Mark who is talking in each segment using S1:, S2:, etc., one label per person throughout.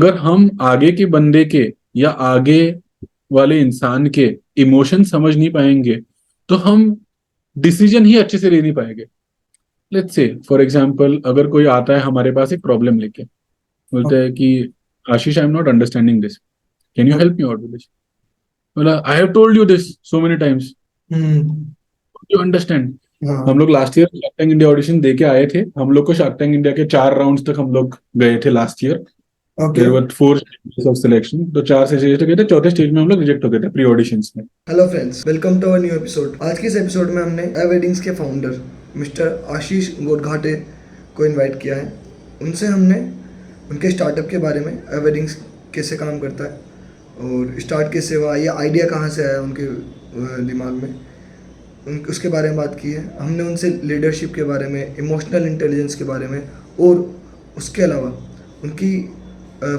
S1: अगर हम आगे के बंदे के या आगे वाले इंसान के इमोशन समझ नहीं पाएंगे तो हम डिसीजन ही अच्छे से ले नहीं पाएंगे। लेट्स से फॉर एग्जांपल, अगर कोई आता है हमारे पास एक प्रॉब्लम लेके, बोलता है कि Ashish, I am not understanding this, can you help me out with this. बोला, I have told you this so many times,
S2: hmm.
S1: You understand. हम
S2: हाँ।
S1: लोग last year Shark Tank India audition दे के आए थे। हम लोग को शार्क टैंक इंडिया के 4 राउंड्स तक हम लोग गए थे last year.
S2: Okay.
S1: There were 4 stages of selection, तो 4 से 6 तक गए थे। चौथे स्टेज में हम लोग रिजेक्ट हो गए थे प्री ऑडिशंस में।
S2: Hello friends, welcome to our new episode. आज के इस एपिसोड में हमने वेडिंग्स के फाउंडर मिस्टर आशीष गोडघाटे को इनवाइट किया है। उनसे हमने उनके स्टार्टअप के बारे में, वेडिंग्स कैसे काम करता है और स्टार्ट कैसे हुआ, ये आइडिया कहाँ से आया उनके दिमाग में, उसके बारे में बात की है। हमने उनसे लीडरशिप के बारे में, इमोशनल इंटेलिजेंस के बारे में और उसके अलावा उनकी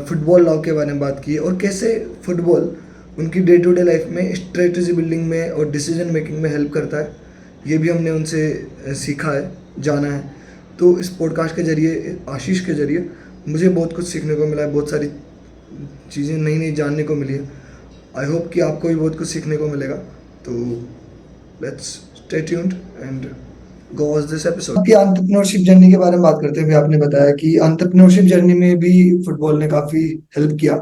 S2: फुटबॉल लॉ के बारे में बात की है और कैसे फुटबॉल उनकी डे टू डे लाइफ में स्ट्रेटजी बिल्डिंग में और डिसीजन मेकिंग में हेल्प करता है। ये भी हमने उनसे सीखा है, जाना है। तो इस पॉडकास्ट के ज़रिए, आशीष के ज़रिए, मुझे बहुत कुछ सीखने को मिला है, बहुत सारी चीज़ें नई नई जानने को मिली है। आई होप कि आपको भी बहुत कुछ सीखने को मिलेगा। तो let's stay tuned and go watch this episode. आपकी एंटरप्रेन्योरशिप जर्नी के बारे में बात करते हुए आपने बताया कि एंटरप्रेन्योरशिप जर्नी में भी फुटबॉल ने काफी हेल्प किया।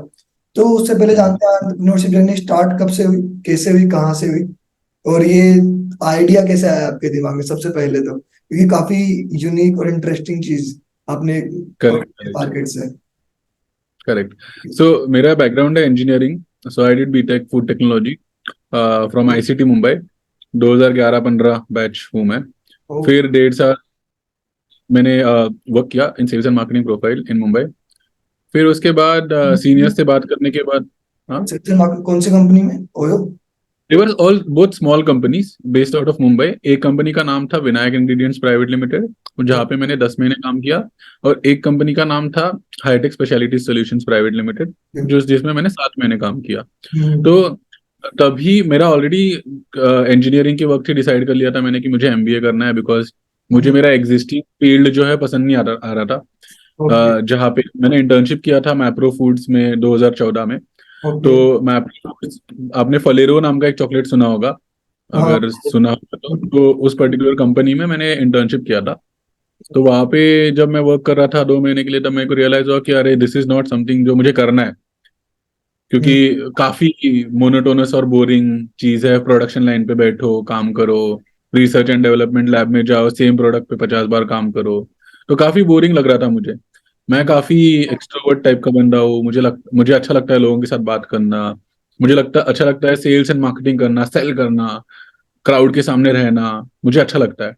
S2: तो उससे पहले जानते हैं एंटरप्रेन्योरशिप जर्नी स्टार्ट कब से हुई, कैसे हुई, कहाँ से हुई और ये आइडिया कैसे आया आपके दिमाग में सबसे पहले, तो क्योंकि काफी यूनिक और इंटरेस्टिंग चीज आपने
S1: करेक्ट, करेक्ट,
S2: मार्केट से।
S1: करेक्ट। सो मेरा बैकग्राउंड है engineering. So I did BTech food technology from ICT Mumbai. 2011-15 batch हूँ मैं।
S2: ओ,
S1: फिर 1.5 साल मैंने वर्क किया in sales and marketing profile in Mumbai. फिर उसके बाद सीनियर से बात करने के बाद, हाँ,
S2: सबसे कौन सी कंपनी में, OYO?
S1: They were all both small companies based out of Mumbai. एक कंपनी का नाम था विनायक इंग्रेडिएंट्स प्राइवेट लिमिटेड, जहाँ पे मैंने 10 महीने काम किया। और एक कंपनी का नाम था hitech speciality solutions private limited, जो जिसमें मैंने 7 महीने काम किया।
S2: हम्म।
S1: तो तभी मेरा ऑलरेडी इंजीनियरिंग के वक्त ही डिसाइड कर लिया था मैंने कि मुझे एमबीए करना है, बिकॉज मुझे मेरा एग्जिस्टिंग फील्ड जो है पसंद नहीं आ रहा था।
S2: ओके।
S1: जहाँ पे मैंने इंटर्नशिप किया था मैप्रो फूड्स में 2014 में।
S2: ओके।
S1: तो मैप्रो फूड्स, आपने फलेरो नाम का एक चॉकलेट सुना होगा,
S2: हाँ।
S1: अगर सुना होगा तो उस पर्टिकुलर कंपनी में मैंने इंटर्नशिप किया था। तो वहां पे जब मैं वर्क कर रहा था 2 महीने के लिए, तब मेरे को रियलाइज हुआ कि अरे दिस इज नॉट समथिंग जो मुझे करना है। क्योंकि काफी मोनोटोनस और बोरिंग चीज है, प्रोडक्शन लाइन पे बैठो, काम करो, रिसर्च एंड डेवलपमेंट लैब में जाओ, सेम प्रोडक्ट पे 50 बार काम करो। तो काफी बोरिंग लग रहा था मुझे। मैं काफी एक्सट्रोवर्ट टाइप का बंदा हूँ। मुझे अच्छा लगता है लोगों के साथ बात करना। अच्छा लगता है सेल्स एंड मार्केटिंग करना, सेल करना, क्राउड के सामने रहना। मुझे अच्छा लगता है।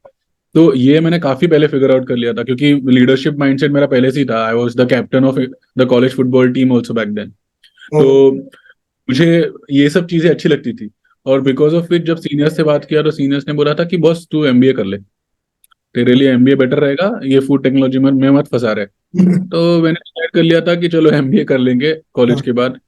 S1: तो ये मैंने काफी पहले फिगर आउट कर लिया था, क्योंकि लीडरशिप माइंडसेट मेरा पहले से ही था। I was the captain of the college football team also back then.
S2: Oh,
S1: तो मुझे ये सब चीजें अच्छी लगती थी। और बिकॉज ऑफ इट जब सीनियर्स से बात किया तो सीनियर्स ने बोला था कि बॉस तू एमबीए कर ले, तेरे लिए एमबीए बेटर रहेगा, ये फूड टेक्नोलॉजी में मत फंसा रहे। तो मैंने डिसाइड कर लिया था कि चलो एमबीए कर लेंगे कॉलेज
S2: हाँ,
S1: के बाद।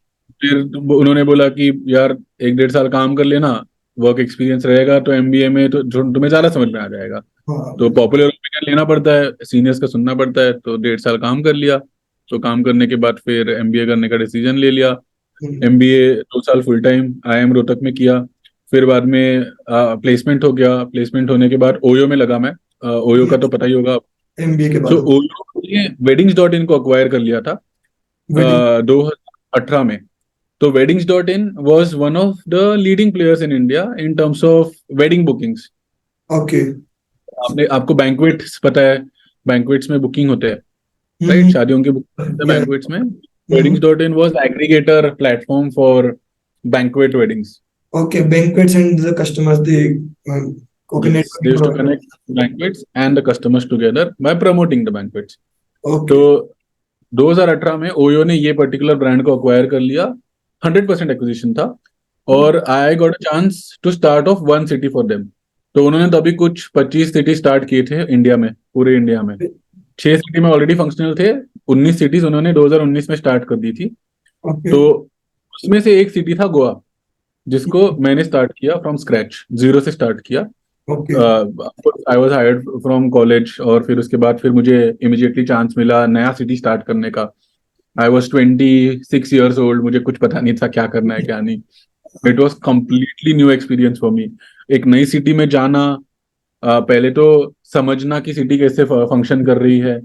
S1: फिर उन्होंने बोला कि यार 1-1.5 साल काम कर लेना, वर्क एक्सपीरियंस रहेगा, तो एमबीए में तो जो तुम्हें ज्यादा समझ में आ जाएगा। तो
S2: हाँ।
S1: पॉपुलर ओपिनियन लेना पड़ता है, सीनियर्स का सुनना पड़ता है। तो 1.5 साल काम कर लिया। तो काम करने के बाद फिर एमबीए करने का डिसीजन ले लिया। एमबीए 2 साल फुल टाइम आईआईएम रोहतक में किया। फिर बाद में प्लेसमेंट हो गया। प्लेसमेंट होने के बाद ओयो में लगा मैं। ओयो का तो पता ही होगा।
S2: एमबीए के
S1: सो
S2: बाद
S1: ओयो ने वेडिंग्स.इन को अक्वायर कर लिया था
S2: वेडिंग।
S1: 2018 में। तो weddings.in was one of the leading players in India in terms of wedding bookings.
S2: Okay.
S1: आपको बैंक्वेट्स पता है, बैंक्वेट्स में बुकिंग होते हैं, राइट?
S2: हम्म।
S1: शादियों की बुकिंग होते हैं
S2: या।
S1: बैंक्वेट्स में।
S2: हम्म।
S1: weddings.in was aggregator platform for banquet weddings.
S2: Okay, banquets and the customers they okay,
S1: Yes, they
S2: networking
S1: used to
S2: provide.
S1: connect banquets and the customers together by promoting the banquets. तो
S2: okay.
S1: 2018 में OYO ने ये particular brand को acquire कर लिया। 100% acquisition था। और I got a chance to start off one city for them. तो उन्होंने तभी कुछ 25 सिटी स्टार्ट किए थे इंडिया में, पूरे इंडिया में। 6 सिटी में ऑलरेडी फंक्शनल थे। 19 सिटीज उन्होंने 2019 में स्टार्ट कर दी थी।
S2: ओके।
S1: तो उसमें से एक सिटी था गोवा, जिसको मैंने स्टार्ट किया फ्रॉम स्क्रैच, जीरो से स्टार्ट किया।
S2: Okay.
S1: I was hired from college, और फिर उसके बाद फिर मुझे इमिजिएटली चांस मिला नया सिटी स्टार्ट करने का। आई वॉज 26 years old, मुझे कुछ पता नहीं था क्या करना है क्या नहीं. It was completely new experience for me. एक नई सिटी में जाना, पहले तो समझना कि सिटी कैसे फंक्शन कर रही है.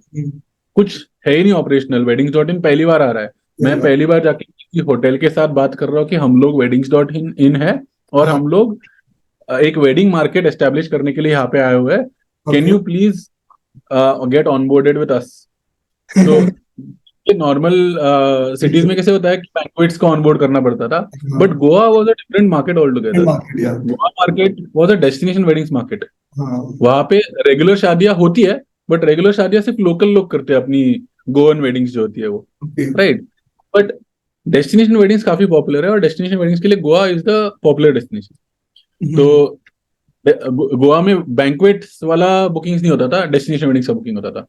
S1: कुछ है ही नहीं ऑपरेशनल. वेडिंग्स डॉट इन पहली बार आ रहा है. मैं पहली बार जाके किसी होटल के साथ बात कर रहा हूँ कि हम लोग वेडिंग्स डॉट इन है और
S2: हाँ.
S1: हम लोग एक वेडिंग मार्केट एस्टेब्लिश करने के लिए यहाँ पे आए हुए हैं. Can
S2: okay.
S1: You please get onboarded with us. तो ये नॉर्मल सिटीज में कैसे होता है कि बैंक्वेट्स को ऑनबोर्ड करना पड़ता था. But Goa was a different market all together.
S2: Market yeah.
S1: Goa market was a destination weddings market.
S2: हाँ.
S1: वहां पे रेगुलर शादियां होती है, बट रेगुलर शादियां सिर्फ लोकल लोग करते हैं अपनी गोवन वेडिंग्स जो होती है वो.
S2: Okay.
S1: Right. But destination weddings काफी पॉपुलर है और डेस्टिनेशन वेडिंग्स के लिए Goa is the popular destination. तो गोवा में बैंक्वेट्स वाला बुकिंग्स नहीं होता था, डेस्टिनेशन वेडिंग्स का बुकिंग होता था.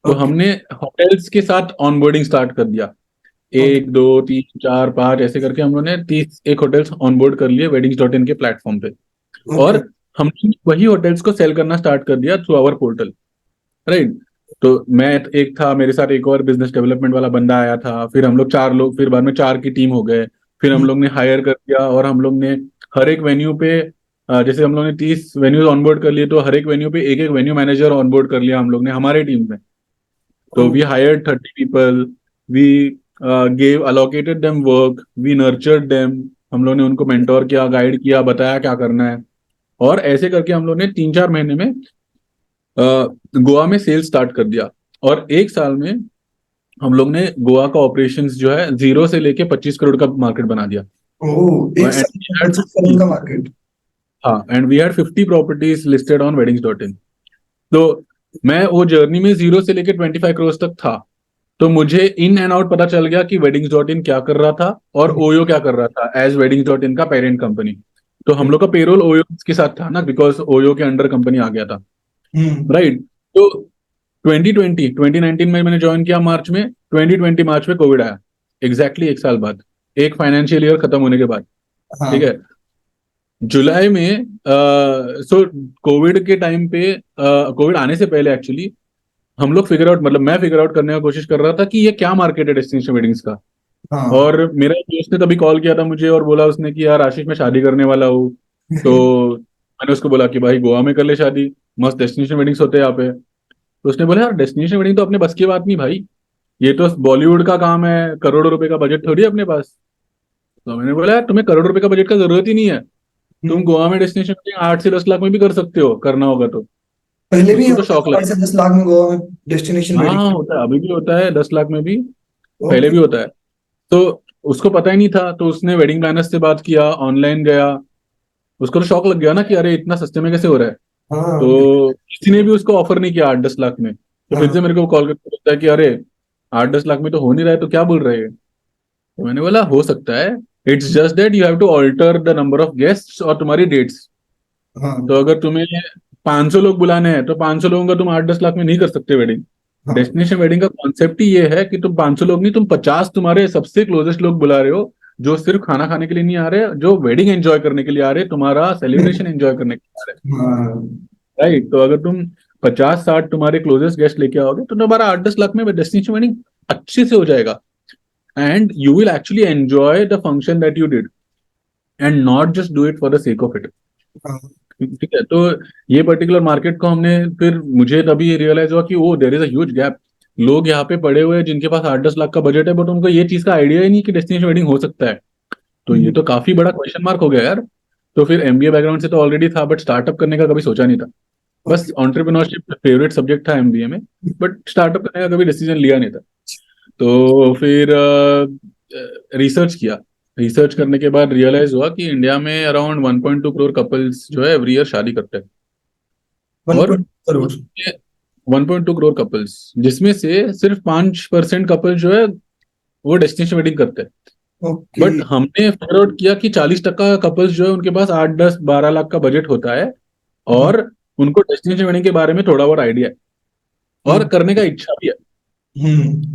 S1: तो
S2: ओके.
S1: हमने होटल्स के साथ ऑनबोर्डिंग स्टार्ट कर दिया.
S2: ओके.
S1: 1 2 3 4 5 ऐसे करके हम लोगों ने 31 होटल्स ऑनबोर्ड कर लिए वेडिंग्स डॉट इन के प्लेटफॉर्म पे.
S2: ओके.
S1: और हमने वही होटल्स को सेल करना स्टार्ट कर दिया थ्रू आवर पोर्टल. राइट. तो मैं एक था, मेरे साथ एक और बिजनेस डेवलपमेंट वाला बंदा आया था, फिर हम लोग 4 लोग, फिर बाद में 4 की टीम हो गए. फिर हम लोग ने हायर कर दिया और हम लोग ने हर एक वेन्यू पे जैसे हम लोग ने 30 वेन्यूज ऑनबोर्ड कर लिए, तो हर एक वेन्यू पे एक एक वेन्यू मैनेजर ऑनबोर्ड कर लिया हम लोग ने हमारे टीम में. तो we hired 30 people. We gave allocated them work, we nurtured them. हम लोग ने उनको मेंटोर किया, गाइड किया, बताया क्या करना है. और ऐसे करके हम लोग ने 3 4 महीने में गोवा में सेल्स स्टार्ट कर दिया. और 1 साल में हम लोग ने गोवा का ऑपरेशंस जो है 0 से लेके 25 करोड़ का मार्केट बना दिया.
S2: ओह, एक साल में 25 करोड़ का मार्केट.
S1: हाँ, and we had 50 properties listed on weddings dot in. तो मैं वो जर्नी में 0 से लेके 25 करोड़ तक था. तो मुझे इन एंड आउट पता चल गया कि वेडिंग्स डॉट इन क्या कर रहा था और ओयो क्या कर रहा था एज वेडिंग्स डॉट इन का पेरेंट कंपनी. तो हम लोग का पेरोल ओयो के साथ था ना, बिकॉज ओयो के अंडर कंपनी आ गया था. राइट. तो 2019 में मैंने ज्वाइन किया मार्च में. 2020 मार्च में कोविड आया. एग्जैक्टली 1 साल बाद, एक फाइनेंशियल ईयर खत्म होने के बाद.
S2: हाँ.
S1: ठीक है. जुलाई में सो कोविड के टाइम पे, कोविड आने से पहले एक्चुअली हम लोग फिगर आउट, मतलब मैं फिगर आउट करने का कोशिश कर रहा था कि ये क्या मार्केट है डेस्टिनेशन वेडिंग्स का.
S2: हाँ.
S1: और मेरा एक दोस्त ने तभी कॉल किया था मुझे और बोला उसने कि यार आशीष मैं शादी करने वाला हूँ. तो मैंने उसको बोला कि भाई गोवा में कर ले शादी, मस्त डेस्टिनेशन वेडिंग्स होते हैं यहाँ पे. तो उसने बोला यार डेस्टिनेशन वेडिंग तो अपने बस की बात नहीं भाई, ये तो बॉलीवुड का काम है, करोड़ों रुपए का बजट थोड़ी है अपने पास. तो मैंने बोला यार तुम्हें करोड़ों रुपए का बजट का जरूरत ही नहीं है. तुम गोवा में डेस्टिनेशन वेडिंग 8 से 10 लाख में भी कर सकते हो, करना होगा तो.
S2: पहले भी
S1: उसको तो
S2: होता
S1: शौक
S2: था,
S1: लगा.
S2: 8 से 10 लाख में गोवा में डेस्टिनेशन
S1: हाँ
S2: वेडिंग.
S1: हाँ, होता है, अभी भी होता है 10 लाख में भी. पहले
S2: ओके.
S1: भी होता है. तो उसको पता ही नहीं था, तो उसने वेडिंग प्लानर्स से बात किया, ऑनलाइन गया. उसको तो शौक लग गया ना कि अरे इतना सस्ते में कैसे हो रहा है.
S2: हाँ.
S1: तो किसी ने भी उसको ऑफर नहीं किया 8 10 लाख में. तो फिर से
S2: हाँ.
S1: मेरे को कॉल करके बोलता है कि अरे 8 10 लाख में तो हो नहीं रहा है, तो क्या बोल रहे हैं. तो मैंने बोला हो सकता है, it's just that you have to alter the number of guests और तुम्हारी डेट्स.
S2: हाँ.
S1: तो अगर तुम्हें 500 लोग बुलाने हैं तो 500 लोगों का तुम 8 10 लाख में नहीं कर सकते वेडिंग.
S2: हाँ.
S1: डेस्टिनेशन वेडिंग का कॉन्सेप्ट ही ये है कि तुम 500 लोग नहीं, तुम 50 तुम्हारे सबसे क्लोजेस्ट लोग बुला रहे हो, जो सिर्फ खाना खाने के लिए नहीं आ रहे, जो वेडिंग एंजॉय करने के लिए आ रहे, तुम्हारा सेलिब्रेशन एंजॉय करने के लिए आ रहे.
S2: हाँ.
S1: राइट. तो अगर तुम 50 60 तुम्हारे क्लोजेस्ट गेस्ट लेके आओगे तो तुम्हारा 8 10 लाख में डेस्टिनेशन वेडिंग अच्छे से हो जाएगा. And you will actually enjoy the function that you did and not just do it for the sake of it.
S2: हाँ.
S1: ठीक है. तो ये पर्टिकुलर मार्केट को हमने, फिर मुझे तभी रियलाइज हुआ कि oh there is a huge gap. लोग यहाँ पे पड़े हुए हैं जिनके पास 8 10 लाख का बजट है, बट उनको ये चीज का आइडिया ही नहीं कि डेस्टिनेशन वेडिंग हो सकता है. तो ये तो काफी बड़ा क्वेश्चन मार्क हो गया यार. तो फिर एमबीए बैकग्राउंड से तो ऑलरेडी था, बट स्टार्टअप करने का कभी सोचा नहीं था. बस एंटरप्रेन्योरशिप फेवरेट सब्जेक्ट था एमबीए में, बट स्टार्टअप करने का कभी डिसीजन लिया नहीं था. तो फिर रिसर्च किया. रिसर्च करने के बाद रियलाइज हुआ कि इंडिया में अराउंड 1.2 करोड़ कपल्स जो है एवरी ईयर शादी करते हैं. और
S2: 1 करोड़.
S1: 1.2 करोड़ कपल्स, जिसमें से सिर्फ 5% कपल जो है वो डेस्टिनेशन वेडिंग करते हैं.
S2: ओके.
S1: बट हमने फिगर आउट किया कि 40% कपल्स जो है उनके पास 8 10 12 लाख का बजट होता है और उनको डेस्टिनेशन वेडिंग के बारे में थोड़ा बहुत आइडिया है और करने का इच्छा भी है.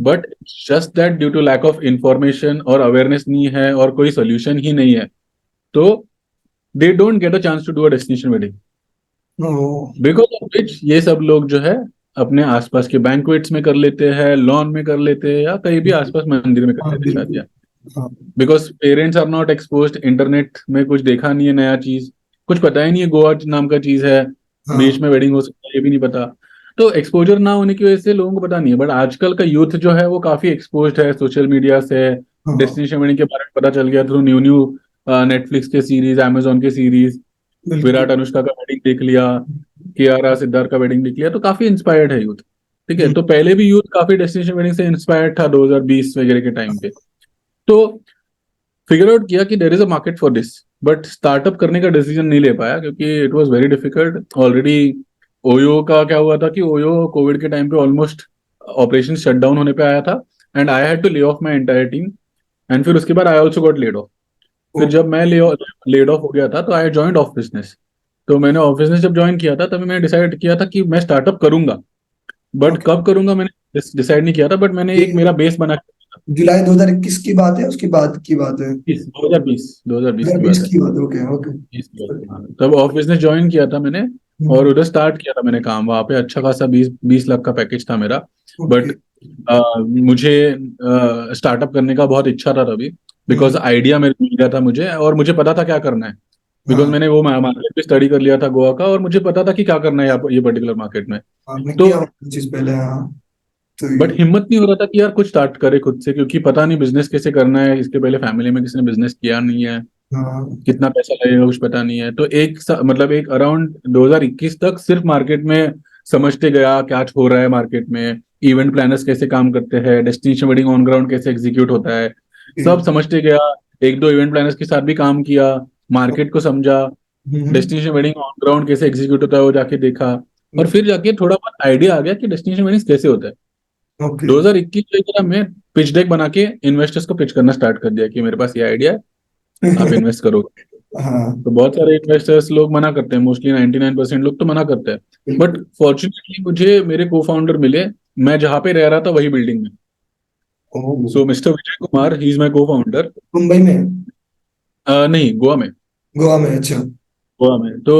S1: But just that due to lack of information और अवेयरनेस नहीं है और कोई सोल्यूशन ही नहीं है, तो they don't get a chance to do a destination wedding.
S2: Oh.
S1: Because of which ये सब लोग जो है अपने आसपास के बैंक्वेट्स में कर लेते हैं, लॉन में कर लेते हैं, या कहीं भी आसपास मंदिर में कर
S2: हाँ
S1: लेते हैं
S2: बिल्कुल।
S1: शादियाँ।
S2: हाँ
S1: because parents are not exposed, internet में कुछ देखा नहीं है नया चीज, कुछ पता ही नहीं है गोवा नाम का चीज है, बीच
S2: हाँ
S1: में वेडिंग हो सकता है ये भी नहीं पता। तो एक्सपोजर ना होने की वजह से लोगों को पता नहीं है। बट आजकल का यूथ जो है वो काफी एक्सपोज्ड है सोशल मीडिया से।
S2: हाँ
S1: डेस्टिनेशन वेडिंग के बारे में पता चल गया थ्रू न्यू न्यू नेटफ्लिक्स के सीरीज, अमेजोन के सीरीज।
S2: बिल्कुल।
S1: विराट अनुष्का का वेडिंग देख लिया, कियारा सिद्धार्थ का वेडिंग देख लिया, तो काफी इंस्पायर्ड है यूथ। ठीक है,
S2: हम्म,
S1: तो पहले भी यूथ काफी डेस्टिनेशन वेडिंग से इंस्पायर्ड था 2020 वगैरह के टाइम पे। तो फिगर आउट किया कि there is a market for this, but startup करने का डिसीजन नहीं ले पाया क्योंकि it was very difficult already. OYO का क्या हुआ था कि ओयो कोविड के टाइम पे ऑलमोस्ट ऑपरेशन शट डाउन होने पे आया था, and I had to lay off my entire team. And फिर उसके बाद I also got laid off. फिर
S2: ओके।
S1: जब मैं लेड ऑफ हो गया था तो आई जॉइंड ऑफ बिजनेस। तो मैंने ऑफ बिजनेस जब ज्वाइन किया था तभी मैंने डिसाइड किया था कि मैं स्टार्टअप करूंगा, बट
S2: ओके।
S1: कब करूंगा मैंने डिसाइड नहीं किया था, बट मैंने एक
S2: ये
S1: मेरा बेस बना।
S2: जुलाई 2021 की बात है, उसकी बाद की बात है?
S1: 2020 की
S2: 2020
S1: बात है।
S2: की बात है, ओके ओके।
S1: हाँ, तब ऑफिस ने ज्वाइन किया था मैंने, और
S2: हम्म,
S1: उधर स्टार्ट किया था मैंने काम। वहाँ पे अच्छा खासा 20 लाख का पैकेज था मेरा।
S2: ओके।
S1: बट मुझे स्टार्टअप करने का बहुत इच्छा था तभी, बिकॉज
S2: हम्म,
S1: आइडिया मेरे को मिल गया था मुझे, और मुझे पता था क्या करना है। बिकॉज
S2: हाँ
S1: मैंने वो मार्केट भी स्टडी कर लिया था गोवा का, और मुझे पता था कि क्या करना है ये पर्टिकुलर मार्केट में।
S2: आपने
S1: तो
S2: किया वो चीज पहले, हाँ। तो
S1: बट हिम्मत नहीं हो रहा था कि यार कुछ स्टार्ट करे खुद से, क्योंकि पता नहीं बिजनेस कैसे करना है। इसके पहले फैमिली में किसी ने बिजनेस किया नहीं है,
S2: हाँ।
S1: कितना पैसा लगेगा कुछ पता नहीं है। तो मतलब एक अराउंड 2021 तक सिर्फ मार्केट में समझते गया क्या हो रहा है मार्केट में, इवेंट प्लानर्स कैसे काम करते हैं, डेस्टिनेशन वेडिंग ऑन ग्राउंड कैसे एग्जीक्यूट होता है, सब
S2: ओके।
S1: समझते गया। एक दो इवेंट प्लानर्स के साथ भी काम किया, मार्केट को समझा,
S2: हम्म,
S1: डेस्टिनेशन वेडिंग ऑन ग्राउंड कैसे एग्जीक्यूट होता है वो जाके देखा। और फिर जाके थोड़ा बहुत आइडिया आ गया कि डेस्टिनेशन वेडिंग कैसे होता है।
S2: ओके।
S1: 2021 के तरह मैं पिच डेक बना के इन्वेस्टर्स को पिच करना स्टार्ट कर दिया कि मेरे पास ये आइडिया है, आप इन्वेस्ट करो।
S2: हाँ
S1: तो बहुत सारे इन्वेस्टर्स लोग मना करते हैं, मोस्टली 99% लोग तो मना करते हैं। बट
S2: बिल्कुल।
S1: फॉर्चुनेटली मुझे मेरे को फाउंडर मिले, मैं जहाँ पे रह रहा था वही बिल्डिंग में।
S2: Oh,
S1: so mister Vijay Kumar, he is my co founder.
S2: Mumbai में?
S1: नहीं, गोवा में।
S2: गोवा में, अच्छा।
S1: गोवा में तो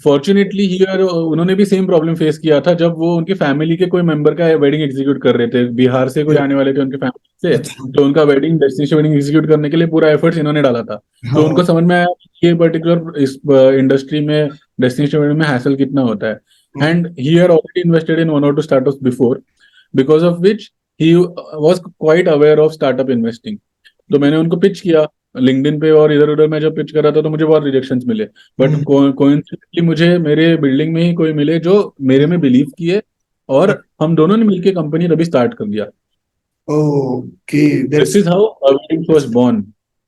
S1: फॉर्चुनेटली हियर उन्होंने भी सेम प्रॉब्लम फेस किया था जब वो उनके फैमिली के कोई मेंबर का वेडिंग एग्जीक्यूट कर रहे थे। बिहार से कोई आने वाले थे उनके फैमिली से,
S2: अच्छा।
S1: तो उनका वेडिंग डेस्टिनेशन वेडिंग एग्जीक्यूट करने के लिए पूरा एफर्ट्स इन्होंने डाला था। तो
S2: हाँ।
S1: उनको समझ में आया कि ये पर्टिकुलर इस इंडस्ट्री में डेस्टिनेशन वेडिंग में हैसल कितना होता है। And he had already invested in 1 or 2 startups before, because of which he was quite aware of startup investing. तो मैंने उनको पिच किया लिंक्डइन पे, और इधर उधर मैं जब पिच कर रहा था तो मुझे बहुत रिजेक्शंस मिले। बट
S2: हम्म,
S1: कोइंसिडेंटली मुझे मेरे बिल्डिंग में ही कोई मिले जो मेरे में बिलीव किए, और हम दोनों ने मिलकर कंपनी तभी स्टार्ट कर दिया।
S2: Okay.
S1: This
S2: that's
S1: is how wedding was born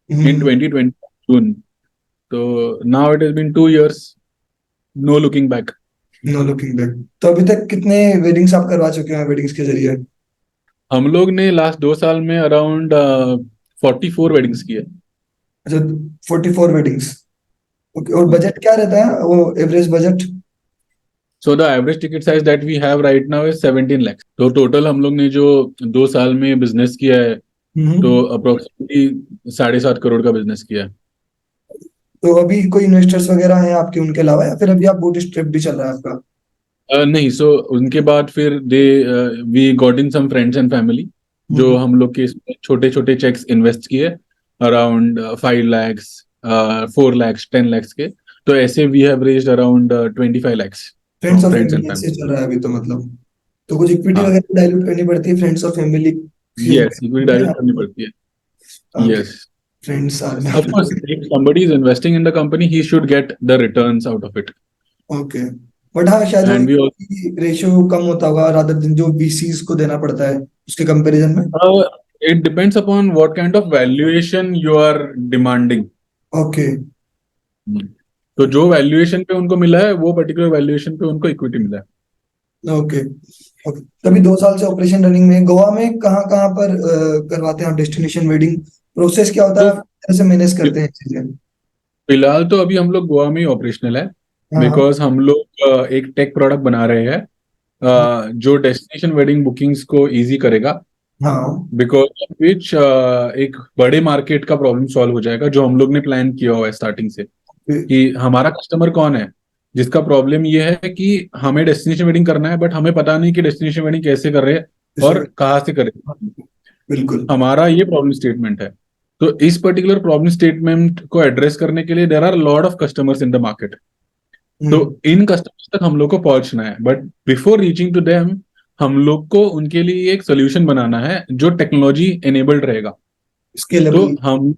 S1: in 2020 June. तो now it has been 2 years, no looking back.
S2: No looking back. तो अभी तक कितने वेडिंग्स आप करवा चुके हैं वेडिंग्स के जरिए?
S1: हम लोग ने लास्ट 2 साल में अराउंड 44 वेडिंग्स किए।
S2: अच्छा, 44 वेडिंग्स। ओके। और
S1: हम्म।
S2: बजट क्या रहता है वो, average budget?
S1: So the average ticket size that we have right now is 17 lakhs। तो टोटल हम लोग ने जो 2 साल में बिजनेस किया है, तो
S2: हम्म।
S1: अप्रोक्सीमेटली 7.5 करोड़ का बिजनेस किया है।
S2: तो अभी कोई इन्वेस्टर्स वगैरह हैं आपके उनके अलावा, या फिर अभी आप बूट स्ट्रैप भी चल रहा है आपका?
S1: नहीं, सो उनके बाद फिर they we got in some friends and family, जो
S2: हम्म।
S1: हम लोग के छोटे छोटे चेक्स इन्वेस्ट किए, अराउंड 5 lakhs, 4 lakhs, 10 lakhs के। तो ऐसे we have raised around 25 lakhs
S2: friends
S1: from
S2: और
S1: फ्रेंड्स एंड
S2: फैमिली से
S1: फैमिली।
S2: चल रहा है अभी तो, मतलब तो कुछ इक्विटी
S1: हाँ,
S2: वगैरह डाइल्यूट करनी पड़ती है फ्रेंड्स और फैमिली की?
S1: यस, इक्विटी डायरेक्ट करनी पड़ती है।
S2: Okay.
S1: Yes,
S2: friends are
S1: of course, if somebody is investing in the company, he should get the returns out of it.
S2: Okay. But हाँ, शायद वो
S1: And we also,
S2: रेशियो कम होता होगा rather दिन जो वीसीज को देना पड़ता है उसके कंपैरिजन में।
S1: it depends upon what kind of valuation you are demanding.
S2: Okay.
S1: Hmm. तो जो वैल्यूएशन पे उनको मिला है वो पर्टिकुलर वैल्यूएशन पे उनको इक्विटी मिला है।
S2: ओके। ओके। तभी 2 साल से ऑपरेशन रनिंग में है। गोवा में कहाँ कहाँ पर करवाते हैं आप डेस्टिनेशन वेडिंग? प्रोसेस क्या होता है,
S1: तो
S2: आप किस तरह से मैनेज करते हैं चीजें?
S1: फिलहाल तो अभी हम लोग गोवा में ही ऑपरेशनल है,
S2: हाँ
S1: बिकॉज हम लोग एक टेक प्रोडक्ट बना रहे हैं जो डेस्टिनेशन वेडिंग बुकिंग्स को इजी करेगा।
S2: हाँ।
S1: बिकॉज ऑफ विच एक बड़े मार्केट का प्रॉब्लम सॉल्व हो जाएगा जो हम लोग ने प्लान किया हुआ है स्टार्टिंग से, कि हमारा कस्टमर कौन है। जिसका प्रॉब्लम ये है कि हमें डेस्टिनेशन वेडिंग करना है, बट हमें पता नहीं कि डेस्टिनेशन वेडिंग कैसे कर रहे हैं
S2: इसमें
S1: और कहाँ से करें।
S2: बिल्कुल।
S1: हमारा ये प्रॉब्लम स्टेटमेंट है। तो इस पर्टिकुलर प्रॉब्लम स्टेटमेंट को एड्रेस करने के लिए there are lot of customers in the market. तो
S2: हम्म।
S1: इन कस्टमर्स तक हम लोग को पहुंचना है, but before reaching to them हम लोग को उनके लिए एक सोल्यूशन बनाना है जो टेक्नोलॉजी एनेबल्ड रहेगा। तो
S2: स्केलेबल।
S1: हम,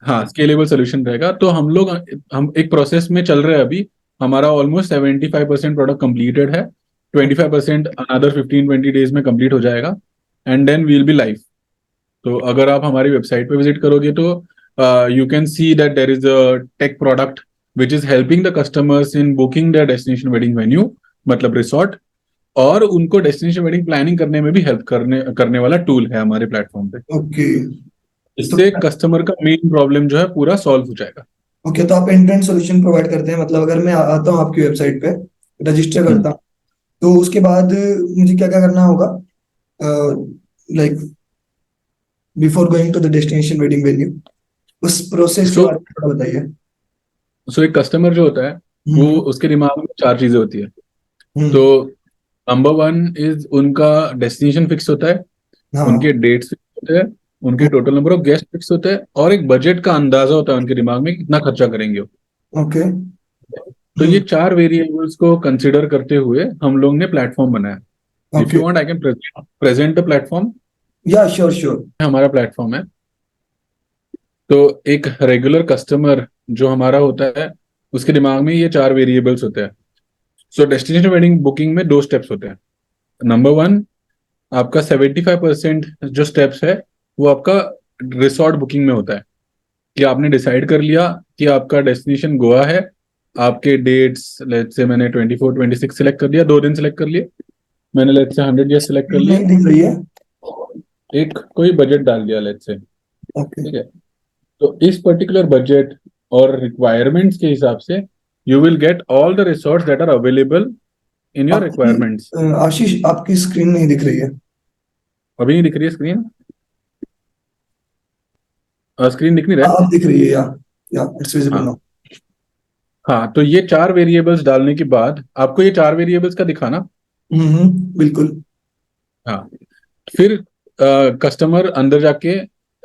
S1: हाँ, स्केलेबल सोल्यूशन रहेगा। तो हम एक प्रोसेस में चल रहे हैं अभी। हमारा ऑलमोस्ट 75% प्रोडक्ट कंप्लीटेड है। 25% अनदर 15-20 डेज में कंप्लीट हो जाएगा, and then we'll be live. तो अगर आप हमारी वेबसाइट पे विजिट करोगे तो you can see that there is a tech product which is helping the customers in booking their destination wedding venue, मतलब रिसोर्ट, और उनको डेस्टिनेशन वेडिंग प्लानिंग करने में भी हेल्प करने करने वाला टूल है हमारे प्लेटफॉर्म पे।
S2: ओके। तो
S1: इससे कस्टमर का मेन प्रॉब्लम जो है पूरा सॉल्व हो जाएगा।
S2: ओके, तो आप end to end solution provide करते हैं, मतलब अगर मैं आता हूँ आपकी वेबसाइट पे, रजिस्टर
S1: हम्म।
S2: करता हूँ, तो उसके बाद मुझे क्या क्या करना होगा, like before going to the destination wedding venue, उस प्रोसेस के
S1: सो
S2: बारे में थोड़ा बताइए।
S1: सो एक कस्टमर जो होता है, वो
S2: हम्म।
S1: उसके दिमाग में चार चीजें होती है। तो
S2: हम्म।
S1: नंबर वन इज उनका डेस्टिनेशन फिक्स होता है,
S2: हाँ।
S1: उनके डेट्स फिक्स होते हैं, उनके total number of guest fix होते हैं, और एक बजट का अंदाजा होता है उनके दिमाग में कि कितना खर्चा करेंगे वो।
S2: ओके।
S1: तो ये
S2: हम्म।
S1: चार वेरिएबल्स को कंसिडर करते हुए हम लोग ने प्लेटफॉर्म बनाया। If
S2: okay.
S1: You want I can present the platform.
S2: या श्योर श्योर।
S1: हमारा प्लेटफॉर्म है। तो एक रेगुलर कस्टमर जो हमारा होता है, उसके दिमाग में ये चार वेरिएबल्स होते हैं। सो डेस्टिनेशन वेडिंग बुकिंग में दो स्टेप्स होते हैं। नंबर वन, आपका 75% जो स्टेप्स है वो आपका रिसोर्ट बुकिंग में होता है, कि आपने डिसाइड कर लिया कि आपका डेस्टिनेशन गोवा है। आपके डेट्स, लेट्स से मैंने 24-26 सिलेक्ट कर दिया, 2 दिन सिलेक्ट कर लिए। मैंने लेट्स से 100 डेज सिलेक्ट कर लिए।
S2: नहीं दिख रही है।
S1: एक कोई बजट डाल दिया लेट्स से,
S2: ओके।
S1: ठीक है। तो इस पर्टिकुलर बजट और रिक्वायरमेंट्स के हिसाब से you will get all the resorts that are available in your
S2: आपकी
S1: रिक्वायरमेंट्स।
S2: आशीष, आपकी स्क्रीन नहीं दिख रही है।
S1: अभी नहीं दिख रही है स्क्रीन? स्क्रीन दिख नहीं रहा है?
S2: आप दिख रही है, या इट्स विजिबल
S1: हाँ।
S2: नाउ।
S1: हाँ, तो ये चार वेरिएबल्स डालने के बाद आपको ये चार वेरिएबल्स का दिखाना।
S2: बिल्कुल।
S1: हाँ। फिर कस्टमर अंदर जाके